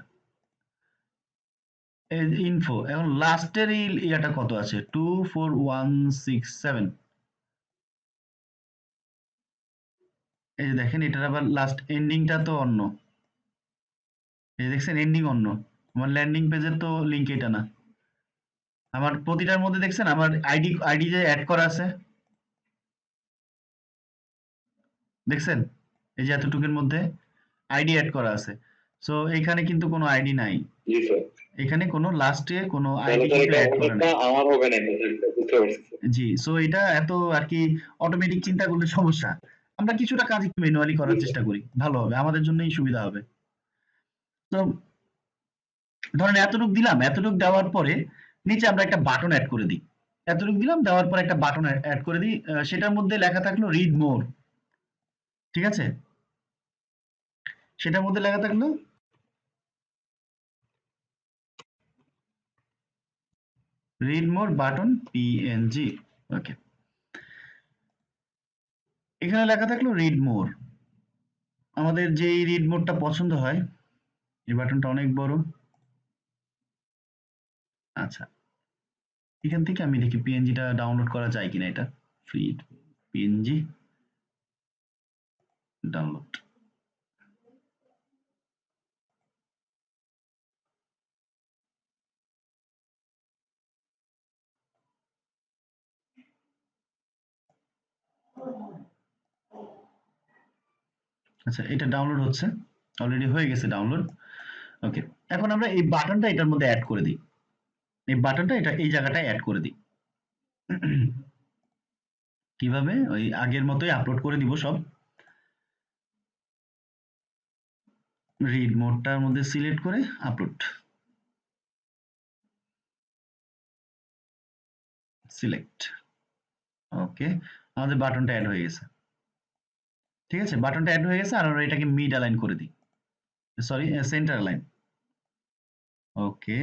ইনফো এখন লাস্টের এই ইয়াটা কত আছে, 24167। এই যে দেখেন এটার আবার লাস্ট এন্ডিংটা তো অন্য। এই যে দেখছেন এন্ডিং অন্য, আমার ল্যান্ডিং পেজের তো লিঙ্ক এটা না। আমার প্রতিটার মধ্যে দেখছেন আমার আইডি আইডি যে অ্যাড করা আছে, দেখছেন? এই যে এতটুকুর মধ্যে আইডি অ্যাড করা আছে। সো এখানে কিন্তু কোনো আইডি নাই, জি স্যার। এখানে কোনো লাস্টে কোনো তাহলে আইডি স্যার কিন্তু এটা অ্যাড করা অনেকটা নাই। আমার হবে না এটা, স্যার, এটা বুঝতে পারছি স্যার। জি, সো এটা এত আর কি অটোমেটিক চিন্তা করলে সমস্যা। আমরা কিছুটা কাজ একটু ম্যানুয়ালি জি করার স্যার। চেষ্টা করি, ভালো হবে, আমাদের জন্যই সুবিধা হবে। তো ধরেন এতটুক দিলাম, এতটুক দেওয়ার পরে নিচে আমরা একটা বাটন অ্যাড করে দিই। এতটুক দিলাম, দেওয়ার পর একটা বাটন অ্যাড করে দিই, সেটার মধ্যে লেখা থাকলো রিড মোর। ঠিক আছে, সেটার মধ্যে লেখা থাকলো রিড মোর বাটন পিএনজি। ওকে, এখানে লেখা থাকলো রিড মোর। আমাদের যেই রিড মোডটা পছন্দ হয়, এই বাটনটা অনেক বড়। আচ্ছা, এখান থেকে আমি দেখি পিএনজিটা ডাউনলোড করা যায় কিনা, এটা ফ্রি পিএনজি ডাউনলোড। আচ্ছা, এটা ডাউনলোড হচ্ছে, অলরেডি হয়ে গেছে ডাউনলোড। ওকে, এখন আমরা এই বাটনটা এটার মধ্যে অ্যাড করে দিই, এই বাটনটা এটা এই জায়গাটায় অ্যাড করে দিই। কিভাবে? ওই আগের মতোই আপলোড করে দিব সব। রিড মোডটার মধ্যে সিলেক্ট করে আপলোড, সিলেক্ট। ওকে, আমাদের বাটনটা অ্যাড হয়ে গেছে। ঠিক আছে, বাটনটা অ্যাড হয়ে গেছে, আর আমরা এটাকে মিড অ্যালাইন করে দিই, সরি সেন্টার অ্যালাইন। ওকে,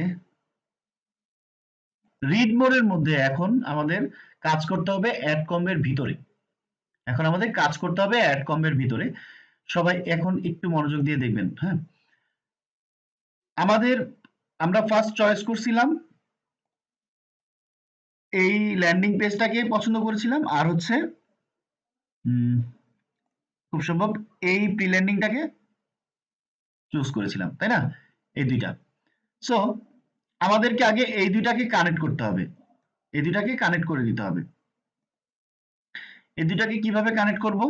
রিড মোডের মধ্যে এখন আমাদের কাজ করতে হবে অ্যাড কম্বের ভিতরে। এখন আমাদের কাজ করতে হবে অ্যাড কম্বের ভিতরে। সবাই এখন একটু মনোযোগ দিয়ে দেখবেন, হ্যাঁ। আমাদের, আমরা ফার্স্ট চয়েস করছিলাম এই ল্যান্ডিং পেজটাকে পছন্দ করেছিলাম, আর হচ্ছে খুব সম্ভব এই প্রি ল্যান্ডিংটাকে চুজ করেছিলাম, তাই না? এই দুইটা। সো আমাদেরকে আগে এই দুইটাকে কানেক্ট করতে হবে, এই দুইটাকে কানেক্ট করে দিতে হবে। এই দুইটাকে কিভাবে কানেক্ট করব?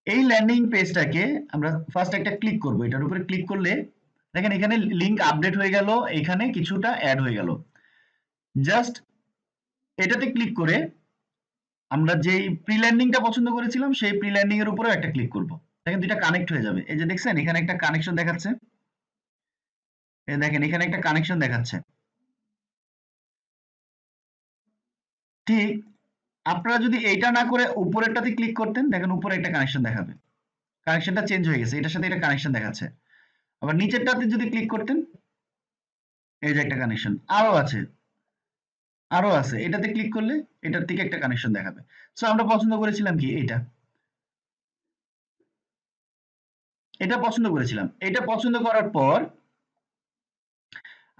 এই ল্যান্ডিং পেজটাকে আমরা ফার্স্ট একটা ক্লিক করব, এটার উপরে ক্লিক করলে দেখেন এখানে লিংক আপডেট হয়ে গেল, এখানে কিছুটা অ্যাড হয়ে গেল। জাস্ট এটাতে ক্লিক করে আমরা যেই প্রি ল্যান্ডিংটা পছন্দ করেছিলাম সেই প্রি ল্যান্ডিং এর উপরেও একটা ক্লিক করব, দেখেন দুইটা কানেক্ট হয়ে যাবে। এই যে দেখছেন এখানে একটা কানেকশন দেখাচ্ছে, এই দেখেন এখানে একটা কানেকশন দেখাচ্ছে। ঠিক আপনারা যদি এইটা না করে উপরেরটাতে ক্লিক করতেন, দেখেন উপরে একটা কানেকশন দেখাবে, কানেকশনটা চেঞ্জ হয়ে গেছে, এটার সাথে এটা কানেকশন দেখাচ্ছে। আবার নিচেরটাতে যদি ক্লিক করতেন, এই যে একটা কানেকশন আরো আছে, আরো আছে, এটাতে ক্লিক করলে এটার থেকে একটা কানেকশন দেখাবে। সো আমরা পছন্দ করেছিলাম কি এটা, এটা পছন্দ করেছিলাম। এটা পছন্দ করার পর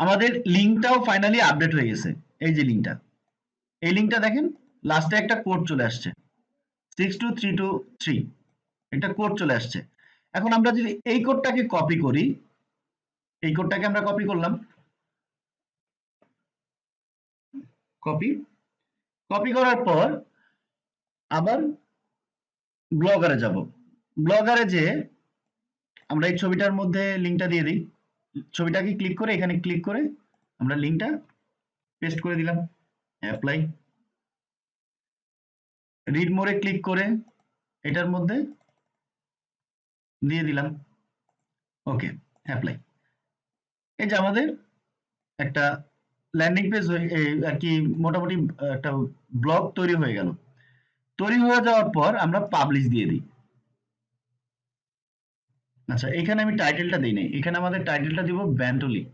আমাদের লিঙ্কটাও ফাইনালি আপডেট হয়ে গেছে। এই যে লিঙ্কটা, এই লিঙ্কটা দেখেন লাস্টে একটা কোড চলে আসছে 62323, একটা কোড চলে আসছে। এখন আমরা যদি এই কোডটাকে কপি করি, এই কোডটাকে আমরা কপি করলাম, কপি, কপি করার পর আবার ব্লগারে যাব, ব্লগারে যে আমরা এই ছবিটার মধ্যে লিঙ্কটা দিয়ে দিই, ছবিটাকে ক্লিক করে এখানে ক্লিক করে আমরা লিঙ্কটা পেস্ট করে দিলাম, অ্যাপ্লাই। রিড মোরে ক্লিক করে এটার মধ্যে দিয়ে দিলাম, ওকে, অ্যাপ্লাই। এই যে আমাদের একটা ল্যান্ডিং পেজ হয়ে আর কি মোটামুটি একটা ব্লগ তৈরি হয়ে গেল। তৈরি হয়ে যাওয়ার পর আমরা পাবলিশ দিয়ে দিই। আচ্ছা, এখানে আমি টাইটেলটা দিই নাই, এখানে আমাদের টাইটেলটা দিব ব্যান্টোলিট,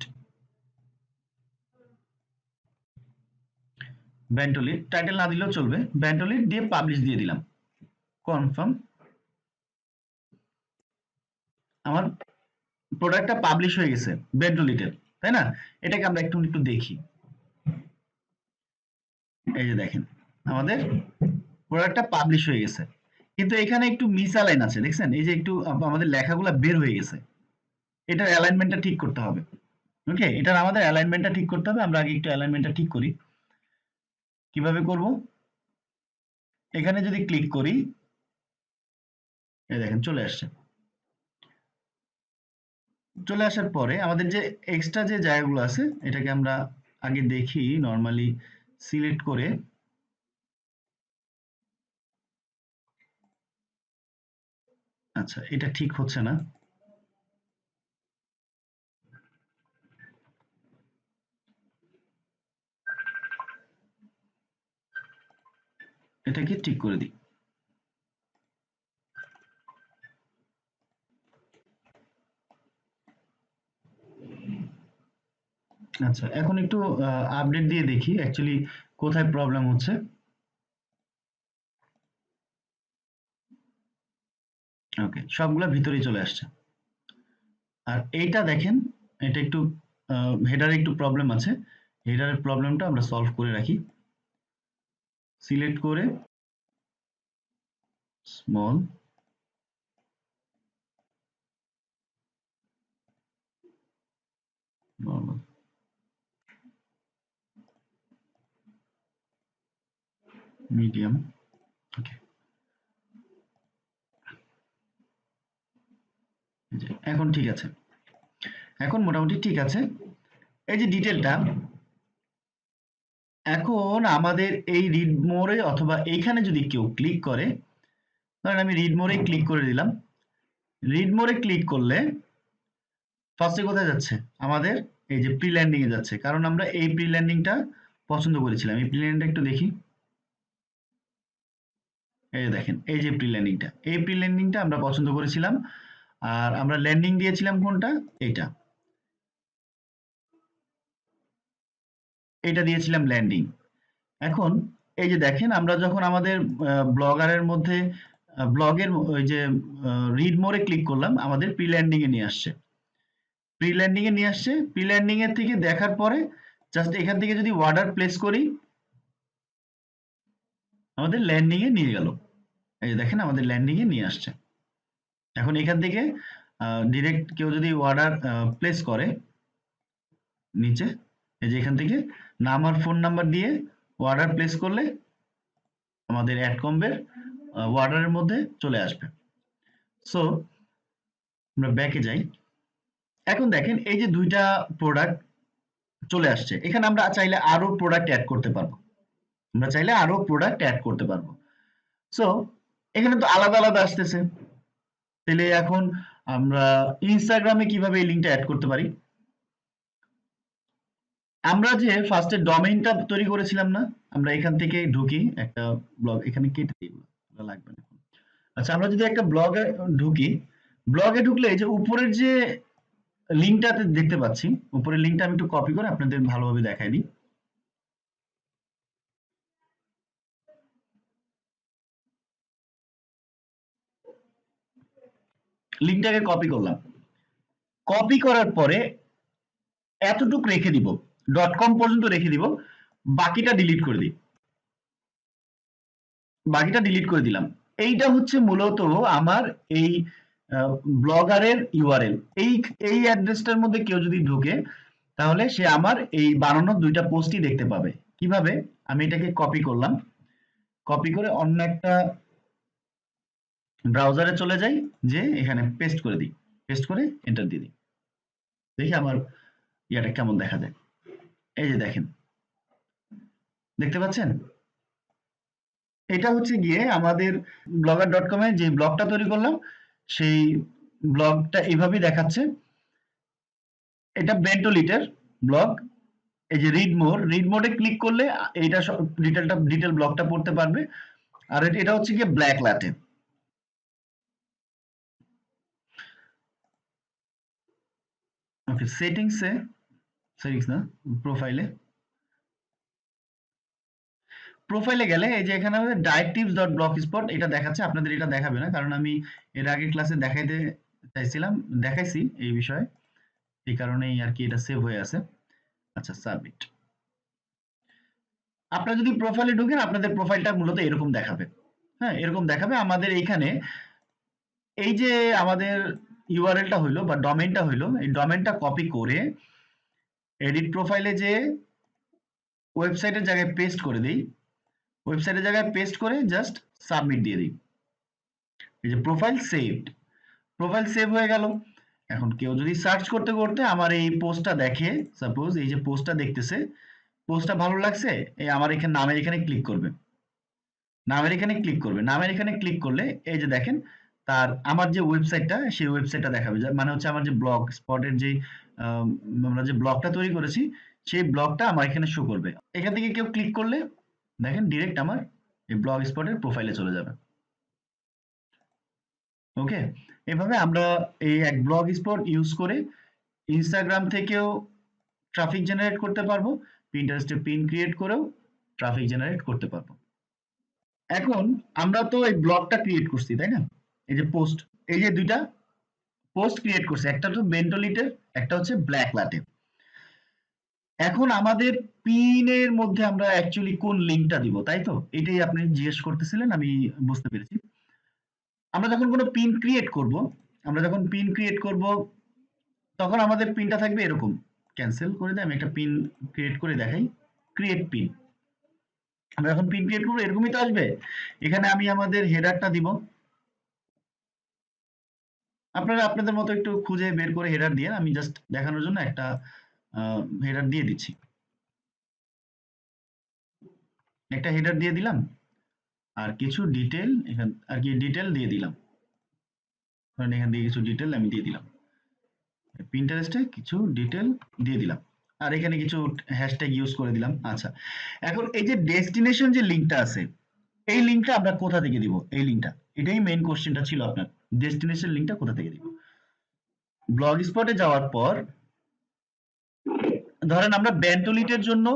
ব্যান্টোলিট টাইটেল না দিলেও চলবে, ব্যান্টোলিট দিয়ে পাবলিশ দিয়ে দিলাম, কনফার্ম। আমার প্রোডাক্টটা পাবলিশ হয়ে গেছে ব্যান্টোলিটের, তাই না? এটাকে আমরা একটু একটু দেখি। এই যে দেখেন আমাদের প্রোডাক্টটা পাবলিশ হয়ে গেছে, কিন্তু এখানে একটু মিসঅ্যালাইন আছে, দেখছেন? এই যে একটু আমাদের লেখাগুলো বের হয়ে গেছে, এটার অ্যালাইনমেন্টটা ঠিক করতে হবে। ওকে, এটার আমাদের অ্যালাইনমেন্টটা ঠিক করতে হবে। আমরা আগে একটু অ্যালাইনমেন্টটা ঠিক করি। কিভাবে করব? এখানে যদি ক্লিক করি, এই দেখেন চলে আসছে। চলে আসার পরে আমাদের যে এক্সট্রা যে জায়গাগুলো আছে এটাকে আমরা আগে দেখি নরমালি সিলেক্ট করে। আচ্ছা, এটা ঠিক হচ্ছে না, এটাকে ঠিক করে দিই। আচ্ছা, এখন একটু আপডেট দিয়ে দেখি অ্যাকচুয়ালি কোথায় প্রবলেম হচ্ছে। ওকে, সবগুলা ভিতরেই চলে আসছে। আর এইটা দেখেন, এটা একটু হেডারে একটু প্রবলেম আছে, হেডারের প্রবলেমটা আমরা সলভ করে রাখি। সিলেক্ট করে স্মল, নর্মাল, মিডিয়াম, ওকে। এখন ঠিক আছে, এখন মোটামুটি ঠিক আছে। এই যে ডিটেলটা, এখন আমাদের এই রিড মোরে অথবা এইখানে যদি কেউ ক্লিক করে, ধরেন আমি রিড মোরে ক্লিক করে দিলাম। রিড মোরে ক্লিক করলে ফার্স্টে কোথায় যাচ্ছে? আমাদের এই যে প্রি ল্যান্ডিং এ যাচ্ছে, কারণ আমরা এই প্রি ল্যান্ডিংটা পছন্দ করেছিলাম। এই প্রি ল্যান্ডিংটা একটু দেখি। এই যে দেখেন, এই যে প্রি ল্যান্ডিংটা, এই প্রি ল্যান্ডিংটা আমরা পছন্দ করেছিলাম। আর আমরা ল্যান্ডিং দিয়েছিলাম কোনটা? এইটা, এটা দিয়েছিলাম ল্যান্ডিং। এখন এই যে দেখেন, আমরা যখন আমাদের ব্লগারের মধ্যে ব্লগের ওই যে রিড মোরে ক্লিক করলাম, আমাদের প্রি ল্যান্ডিং এ নিয়ে আসছে। প্রি ল্যান্ডিং এ নিয়ে আসছে, প্রি ল্যান্ডিং এর থেকে দেখার পরে জাস্ট এখান থেকে যদি অর্ডার প্লেস করি, আমাদের ল্যান্ডিং এ নিয়ে গেল। এই যে দেখেন, আমাদের ল্যান্ডিং এ নিয়ে আসছে। এখন এখান থেকে ডিরেক্ট কেউ যদি অর্ডার প্লেস করে নিচে, এই যে এখান থেকে নাম আর ফোন নাম্বার দিয়ে অর্ডার প্লেস করলে আমাদের অ্যাড কম্বের অর্ডারের মধ্যে চলে আসবে। সো আমরা ব্যাকে যাই। এখন দেখেন, এই যে দুইটা প্রোডাক্ট চলে আসছে। এখানে আমরা চাইলে আরো প্রোডাক্ট অ্যাড করতে পারবো। আমরা চাইলে আরো প্রোডাক্ট অ্যাড করতে পারবো। সো এখানে তো আলাদা আলাদা আসতেছে। তাহলে এখন আমরা ইনস্টাগ্রামে কিভাবে এই লিঙ্কটা অ্যাড করতে পারি? আমরা যে ফার্স্টে ডোমেইনটা তৈরি করেছিলাম না, আমরা এখান থেকে ঢুকি একটা ব্লগ, এখানে কেটে দিই, এগুলো লাগবে না। আচ্ছা, আমরা যদি একটা ব্লগে ঢুকি, ব্লগে ঢুকলে এই যে উপরের যে লিঙ্কটাতে দেখতে পাচ্ছি, উপরের লিঙ্কটা আমি একটু কপি করে আপনাদের ভালোভাবে দেখাই দিই। লিঙ্কটাকে কপি করলাম। কপি করার পরে এতটুক রেখে দিব, .com পর্যন্ত রেখে দিব, বাকিটা ডিলিট করে দিই। বাকিটা ডিলিট করে দিলাম। এইটা হচ্ছে মূলত আমার এই ব্লগারের ইউআরএল। এই অ্যাড্রেসটার মধ্যে কেউ যদি ঢুকে, তাহলে সে আমার এই বানানো দুইটা পোস্টই দেখতে পাবে। কিভাবে? আমি এটাকে কপি করলাম, কপি করে অন্য একটা ব্রাউজারে চলে যাই, যে এখানে পেস্ট করে দিই, পেস্ট করে এন্টার দিয়ে দিই। দেখি আমার ইয়াটা কেমন দেখা যায়। এই যে দেখেন, দেখতে পাচ্ছেন? এটা হচ্ছে গিয়ে আমাদের blogger.com এ যে ব্লগটা তৈরি করলাম, সেই ব্লগটা এইভাবেই দেখাচ্ছে। এটা বেন্টোলিটের ব্লগ। এই যে রিড মোডে ক্লিক করলে এইটা ডিটেল ব্লগটা পড়তে পারবে। আর এটা হচ্ছে গিয়ে ব্ল্যাক ল্যাটে। ওকে, সেটিংস না, প্রোফাইলে গেলে এই যে এখানে আমাদের directives.blogspot এটা দেখাচ্ছে। আপনাদের এটা দেখাবে না, কারণ আমি এর আগের ক্লাসে দেখাইতে চাইছিলাম, দেখাইছি এই বিষয়ে, এই কারণেই আর কি এটা সেভ হয়ে আছে। আচ্ছা, সাবমিট। আপনারা যদি প্রোফাইলে ঢুকেন, আপনাদের প্রোফাইলটা মূলত এরকম দেখাবে। হ্যাঁ, এরকম দেখাবে। আমাদের এইখানে এই যে আমাদের ইউআরএলটা হইলো বা ডোমেইনটা হইলো, এই ডোমেইনটা কপি করে এডিট প্রোফাইলে যে ওয়েবসাইটের জায়গায় পেস্ট করে দিই, ওয়েবসাইটের জায়গায় পেস্ট করে জাস্ট সাবমিট দিয়ে দিই। এই যে প্রোফাইল সেভ হয়ে গেল। এখন কেউ যদি সার্চ করতে করতে আমার এই পোস্টটা দেখে, সাপোজ এই যে পোস্টটা দেখতেছে, পোস্টটা ভালো লাগছে, এই আমার এখানে নামের এখানে ক্লিক করবে, নামের এখানে ক্লিক করলে এই যে দেখেন, তার আমার যে ওয়েবসাইটটা, সেই ওয়েবসাইটটা দেখাবে। মানে হচ্ছে আমার যে ব্লগ স্পটের যে আমরা যে ব্লগটা তৈরি করেছি, সেই ব্লগটা আমার এখানে শো করবে। এখান থেকে কেউ ক্লিক করলে দেখেন ডিরেক্ট আমার এই ব্লগ স্পটের প্রোফাইলে চলে যাবে। ওকে, এভাবে আমরা এই এক ব্লগ স্পট ইউজ করে ইনস্টাগ্রাম থেকেও ট্রাফিক জেনারেট করতে পারবো, পিন্টারেস্টে পিন ক্রিয়েট করেও ট্রাফিক জেনারেট করতে পারবো। এখন আমরা তো এই ব্লগটা ক্রিয়েট করছি, তাই না? এই যে পোস্ট, এই যে দুইটা পোস্ট ক্রিয়েট করছি, একটা তো বেন্টোলিটের, একটা হচ্ছে ব্ল্যাক লাটে। এখন আমাদের পিনের মধ্যে আমরা অ্যাকচুয়ালি কোন লিঙ্কটা দিব, তাই তো? এটাই আপনি জিজ্ঞেস করতেছিলেন, আমি বুঝতে পেরেছি। আমরা যখন কোনো পিন ক্রিয়েট করব, আমরা যখন পিন ক্রিয়েট করব, তখন আমাদের পিনটা থাকবে এরকম। ক্যান্সেল করে দিয়ে আমি একটা পিন ক্রিয়েট করে দেখাই। ক্রিয়েট পিন, আমরা যখন পিন ক্রিয়েট করবো এরকমই তো আসবে। এখানে আমি আমাদের হেডারটা দিব, আপনারা আপনাদের মতো একটু খুঁজে বের করে হেডার দিয়ে, আমি জাস্ট দেখানোর জন্য একটা হেডার দিয়ে দিচ্ছি, একটা হেডার দিয়ে দিলাম আর কিছু ডিটেল এখান আর কি ডিটেল দিয়ে দিলাম, ধরেন এখান থেকে কিছু ডিটেল আমি দিয়ে দিলাম, পিন্টারেস্টে কিছু ডিটেল দিয়ে দিলাম আর এখানে কিছু হ্যাশট্যাগ ইউজ করে দিলাম। আচ্ছা, এখন এই যে ডেস্টিনেশন যে লিঙ্কটা আছে, এই লিঙ্কটা আমরা কোথা থেকে দিব? এই লিঙ্কটা, এটাই মেইন কোশ্চেনটা ছিল আপনার, ডেস্টিনেশন লিঙ্কটা কোথা থেকে দিব? ব্লগ স্পটে যাওয়ার পর ধরেন আমরা ব্যান্টলিটের জন্য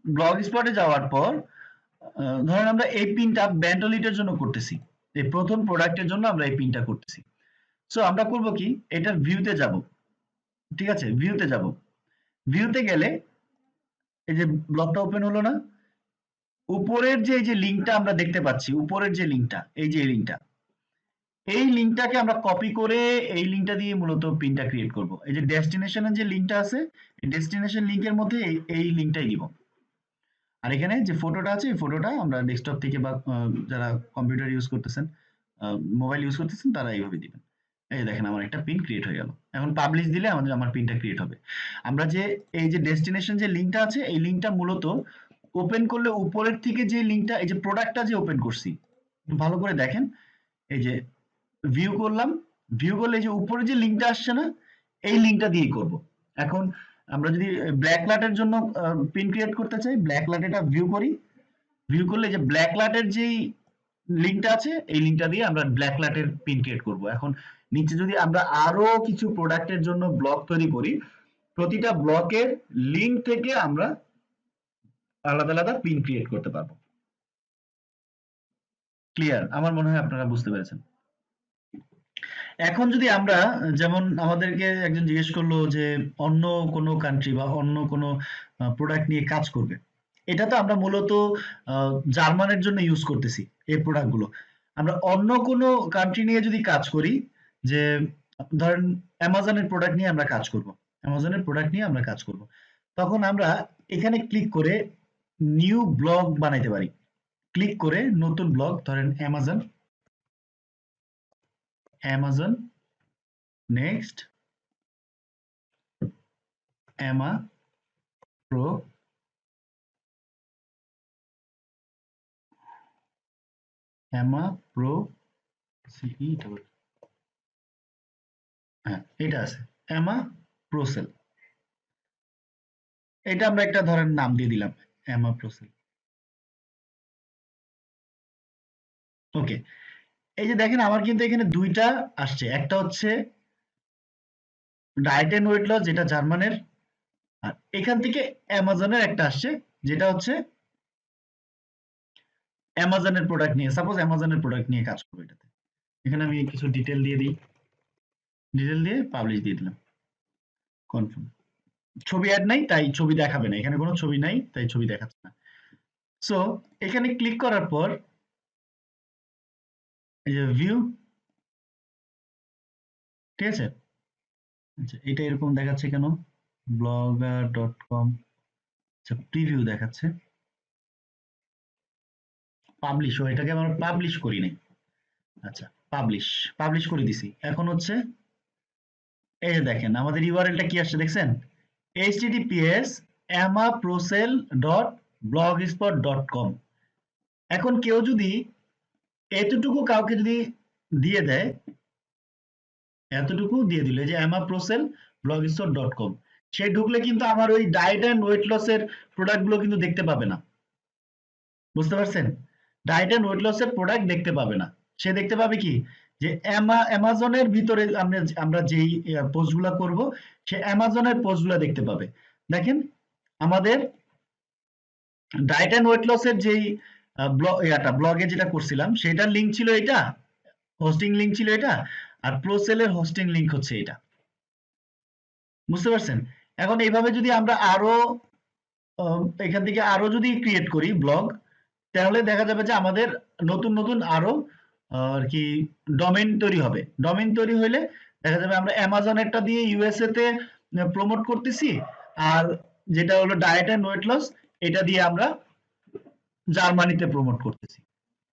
ব্লগ স্পটে যাওয়ার পর ধরেন আমরা এই পিনটা ব্যান্ডলিটের জন্য করতেছি, এই প্রথম প্রোডাক্টের জন্য আমরা এই পিনটা করতেছি। সো আমরা করব কি, এটা ভিউতে যাব, ঠিক আছে, ভিউতে যাব, ভিউতে গেলে এই যে ব্লগটা ওপেন হলো না, উপরের যে এই যে লিঙ্কটা আমরা দেখতে পাচ্ছি, উপরের যে লিঙ্কটা, এই যে লিঙ্কটা, এই লিঙ্কটাকে আমরা কপি করে এই লিঙ্কটা দিয়ে মূলত পিনটা ক্রিয়েট করব। এই যে ডেস্টিনেশনের যে লিঙ্কটা আছে, এই ডেস্টিনেশন লিঙ্কের মধ্যে এই লিঙ্কটাই দিব। আর এখানে যে ফটোটা আছে, এই ফটোটা আমরা ডেস্কটপ থেকে বা যারা কম্পিউটার ইউজ করতেছেন, মোবাইল ইউজ করতেছেন, তারা এইভাবে দিবেন। এই যে দেখেন আমার একটা পিন ক্রিয়েট হয়ে গেল। এখন পাবলিশ দিলে আমার পিনটা ক্রিয়েট হবে। আমরা যে এই যে ডেস্টিনেশন যে লিঙ্কটা আছে, এই লিঙ্কটা মূলত ওপেন করলে উপরের থেকে যে লিঙ্কটা, এই যে প্রোডাক্টটা যে ওপেন করছি, একটু ভালো করে দেখেন, এই যে ভিউ করলাম, ভিউ করলে এই যে উপরে যে লিঙ্কটা আসছে না, এই লিঙ্কটা দিয়েই করব। এখন আমরা যদি ব্ল্যাক লাটের জন্য পিন ক্রিয়েট করতে চাই, ব্ল্যাক লাটেটা ভিউ করি, ভিউ করলে যে ব্ল্যাক লাটের যেই লিঙ্কটা আছে, এই লিঙ্কটা দিয়ে আমরা ব্ল্যাক লাটের পিন ক্রিয়েট করব। এখন নিচে যদি আমরা আরো কিছু প্রোডাক্টের জন্য ব্লক তৈরি করি, প্রতিটা ব্লকের লিঙ্ক থেকে আমরা আলাদা আলাদা পিন ক্রিয়েট করতে পারবো। ক্লিয়ার? আমার মনে হয় আপনারা বুঝতে পেরেছেন। এখন যদি আমরা, যেমন আমাদেরকে একজন জিজ্ঞেস করলো যে অন্য কোনো কান্ট্রি বা অন্য কোনো প্রোডাক্ট নিয়ে কাজ করবে, এটা তো আমরা মূলত জার্মানের জন্য ইউজ করতেছি এই প্রোডাক্টগুলো। আমরা অন্য কোনো কান্ট্রি নিয়ে যদি কাজ করি, যে ধরেন অ্যামাজনের প্রোডাক্ট নিয়ে আমরা কাজ করব, অ্যামাজনের প্রোডাক্ট নিয়ে আমরা কাজ করব, তখন আমরা এখানে ক্লিক করে নিউ ব্লগ বানাইতে পারি। ক্লিক করে নতুন ব্লগ, ধরেন Amazon, Amazon next Emma pro, Emma pro সিই ডাবল, হ্যাঁ এটা আছে অ্যামা প্রোসেল, এটা আমরা একটা ধরেন নাম দিয়ে দিলাম অ্যামা প্রোসেল। ওকে, এই যে দেখেন আমার কিন্তু এখানে দুইটা আসছে, একটা হচ্ছে ডায়েট এন্ড ওয়েট লস যেটা জার্মানের, আর এখান থেকে অ্যামাজনের একটা আসছে যেটা হচ্ছে অ্যামাজনের প্রোডাক্ট নিয়ে, সাপোজ অ্যামাজনের প্রোডাক্ট নিয়ে কাজ করবো এটাতে। এখানে আমি কিছু ডিটেল দিয়ে দিই, ডিটেল দিয়ে পাবলিশ দিয়ে দিলাম, কনফার্ম। ছবি অ্যাড নাই তাই ছবি দেখাবে না, এখানে কোনো ছবি নাই তাই ছবি দেখাচ্ছে না। সো এখানে ক্লিক করার পর এই যে ভিউ, ঠিক আছে, আচ্ছা এটা এরকম দেখাচ্ছে কেন, blogger.com, আচ্ছা প্রিভিউ দেখাচ্ছে, পাবলিশ, ও এটাকে আমরা পাবলিশ করি নাই, আচ্ছা পাবলিশ, পাবলিশ করে দিছি। এখন হচ্ছে এই যে দেখেন আমাদের ইউআরএলটা কি আসছে দেখছেন, https://amaprosel.blogspot.com। এখন কেউ যদি এতটুকু কাউকে যদি দিয়ে দেয়, এতটুকু দিয়ে দিলে যে amaprosel blogspot.com, সে ঢুকলে কিন্তু আমার ওই ডায়েট অ্যান্ড ওয়েট লসের প্রোডাক্টগুলো কিন্তু দেখতে পাবে না, বুঝতে পারছেন? ডায়েট অ্যান্ড ওয়েট লসের প্রোডাক্ট দেখতে পাবে না, সে দেখতে পাবে কি, যে অ্যামাজনের ভিতরে আমরা যেই পোস্টগুলো করব, সে অ্যামাজনের পোস্টগুলো দেখতে পাবে। দেখেন আমাদের ডায়েট অ্যান্ড ওয়েট লসের যেই ব্লগে যেটা করছিলাম, সেটার লিঙ্ক ছিল এটা, হোস্টিং লিঙ্ক ছিল এটা, আর প্রোসেলের হোস্টিং লিঙ্ক হচ্ছে এটা, বুঝতে পারছেন? এখন এইভাবে যদি আমরা আরো এখান থেকে আরো যদি ক্রিয়েট করি ব্লগ, তাহলে দেখা যাবে যে আমাদের নতুন নতুন আরো আর কি ডোমেইন তৈরি হবে। ডোমেইন তৈরি হলে দেখা যাবে আমরা অ্যামাজনেরটা দিয়ে ইউএসএ তে প্রমোট করতেছি, আর যেটা হলো ডায়েট এন্ড ওয়েট লস, এটা দিয়ে আমরা জার্মানিতে প্রমোট করতেছি।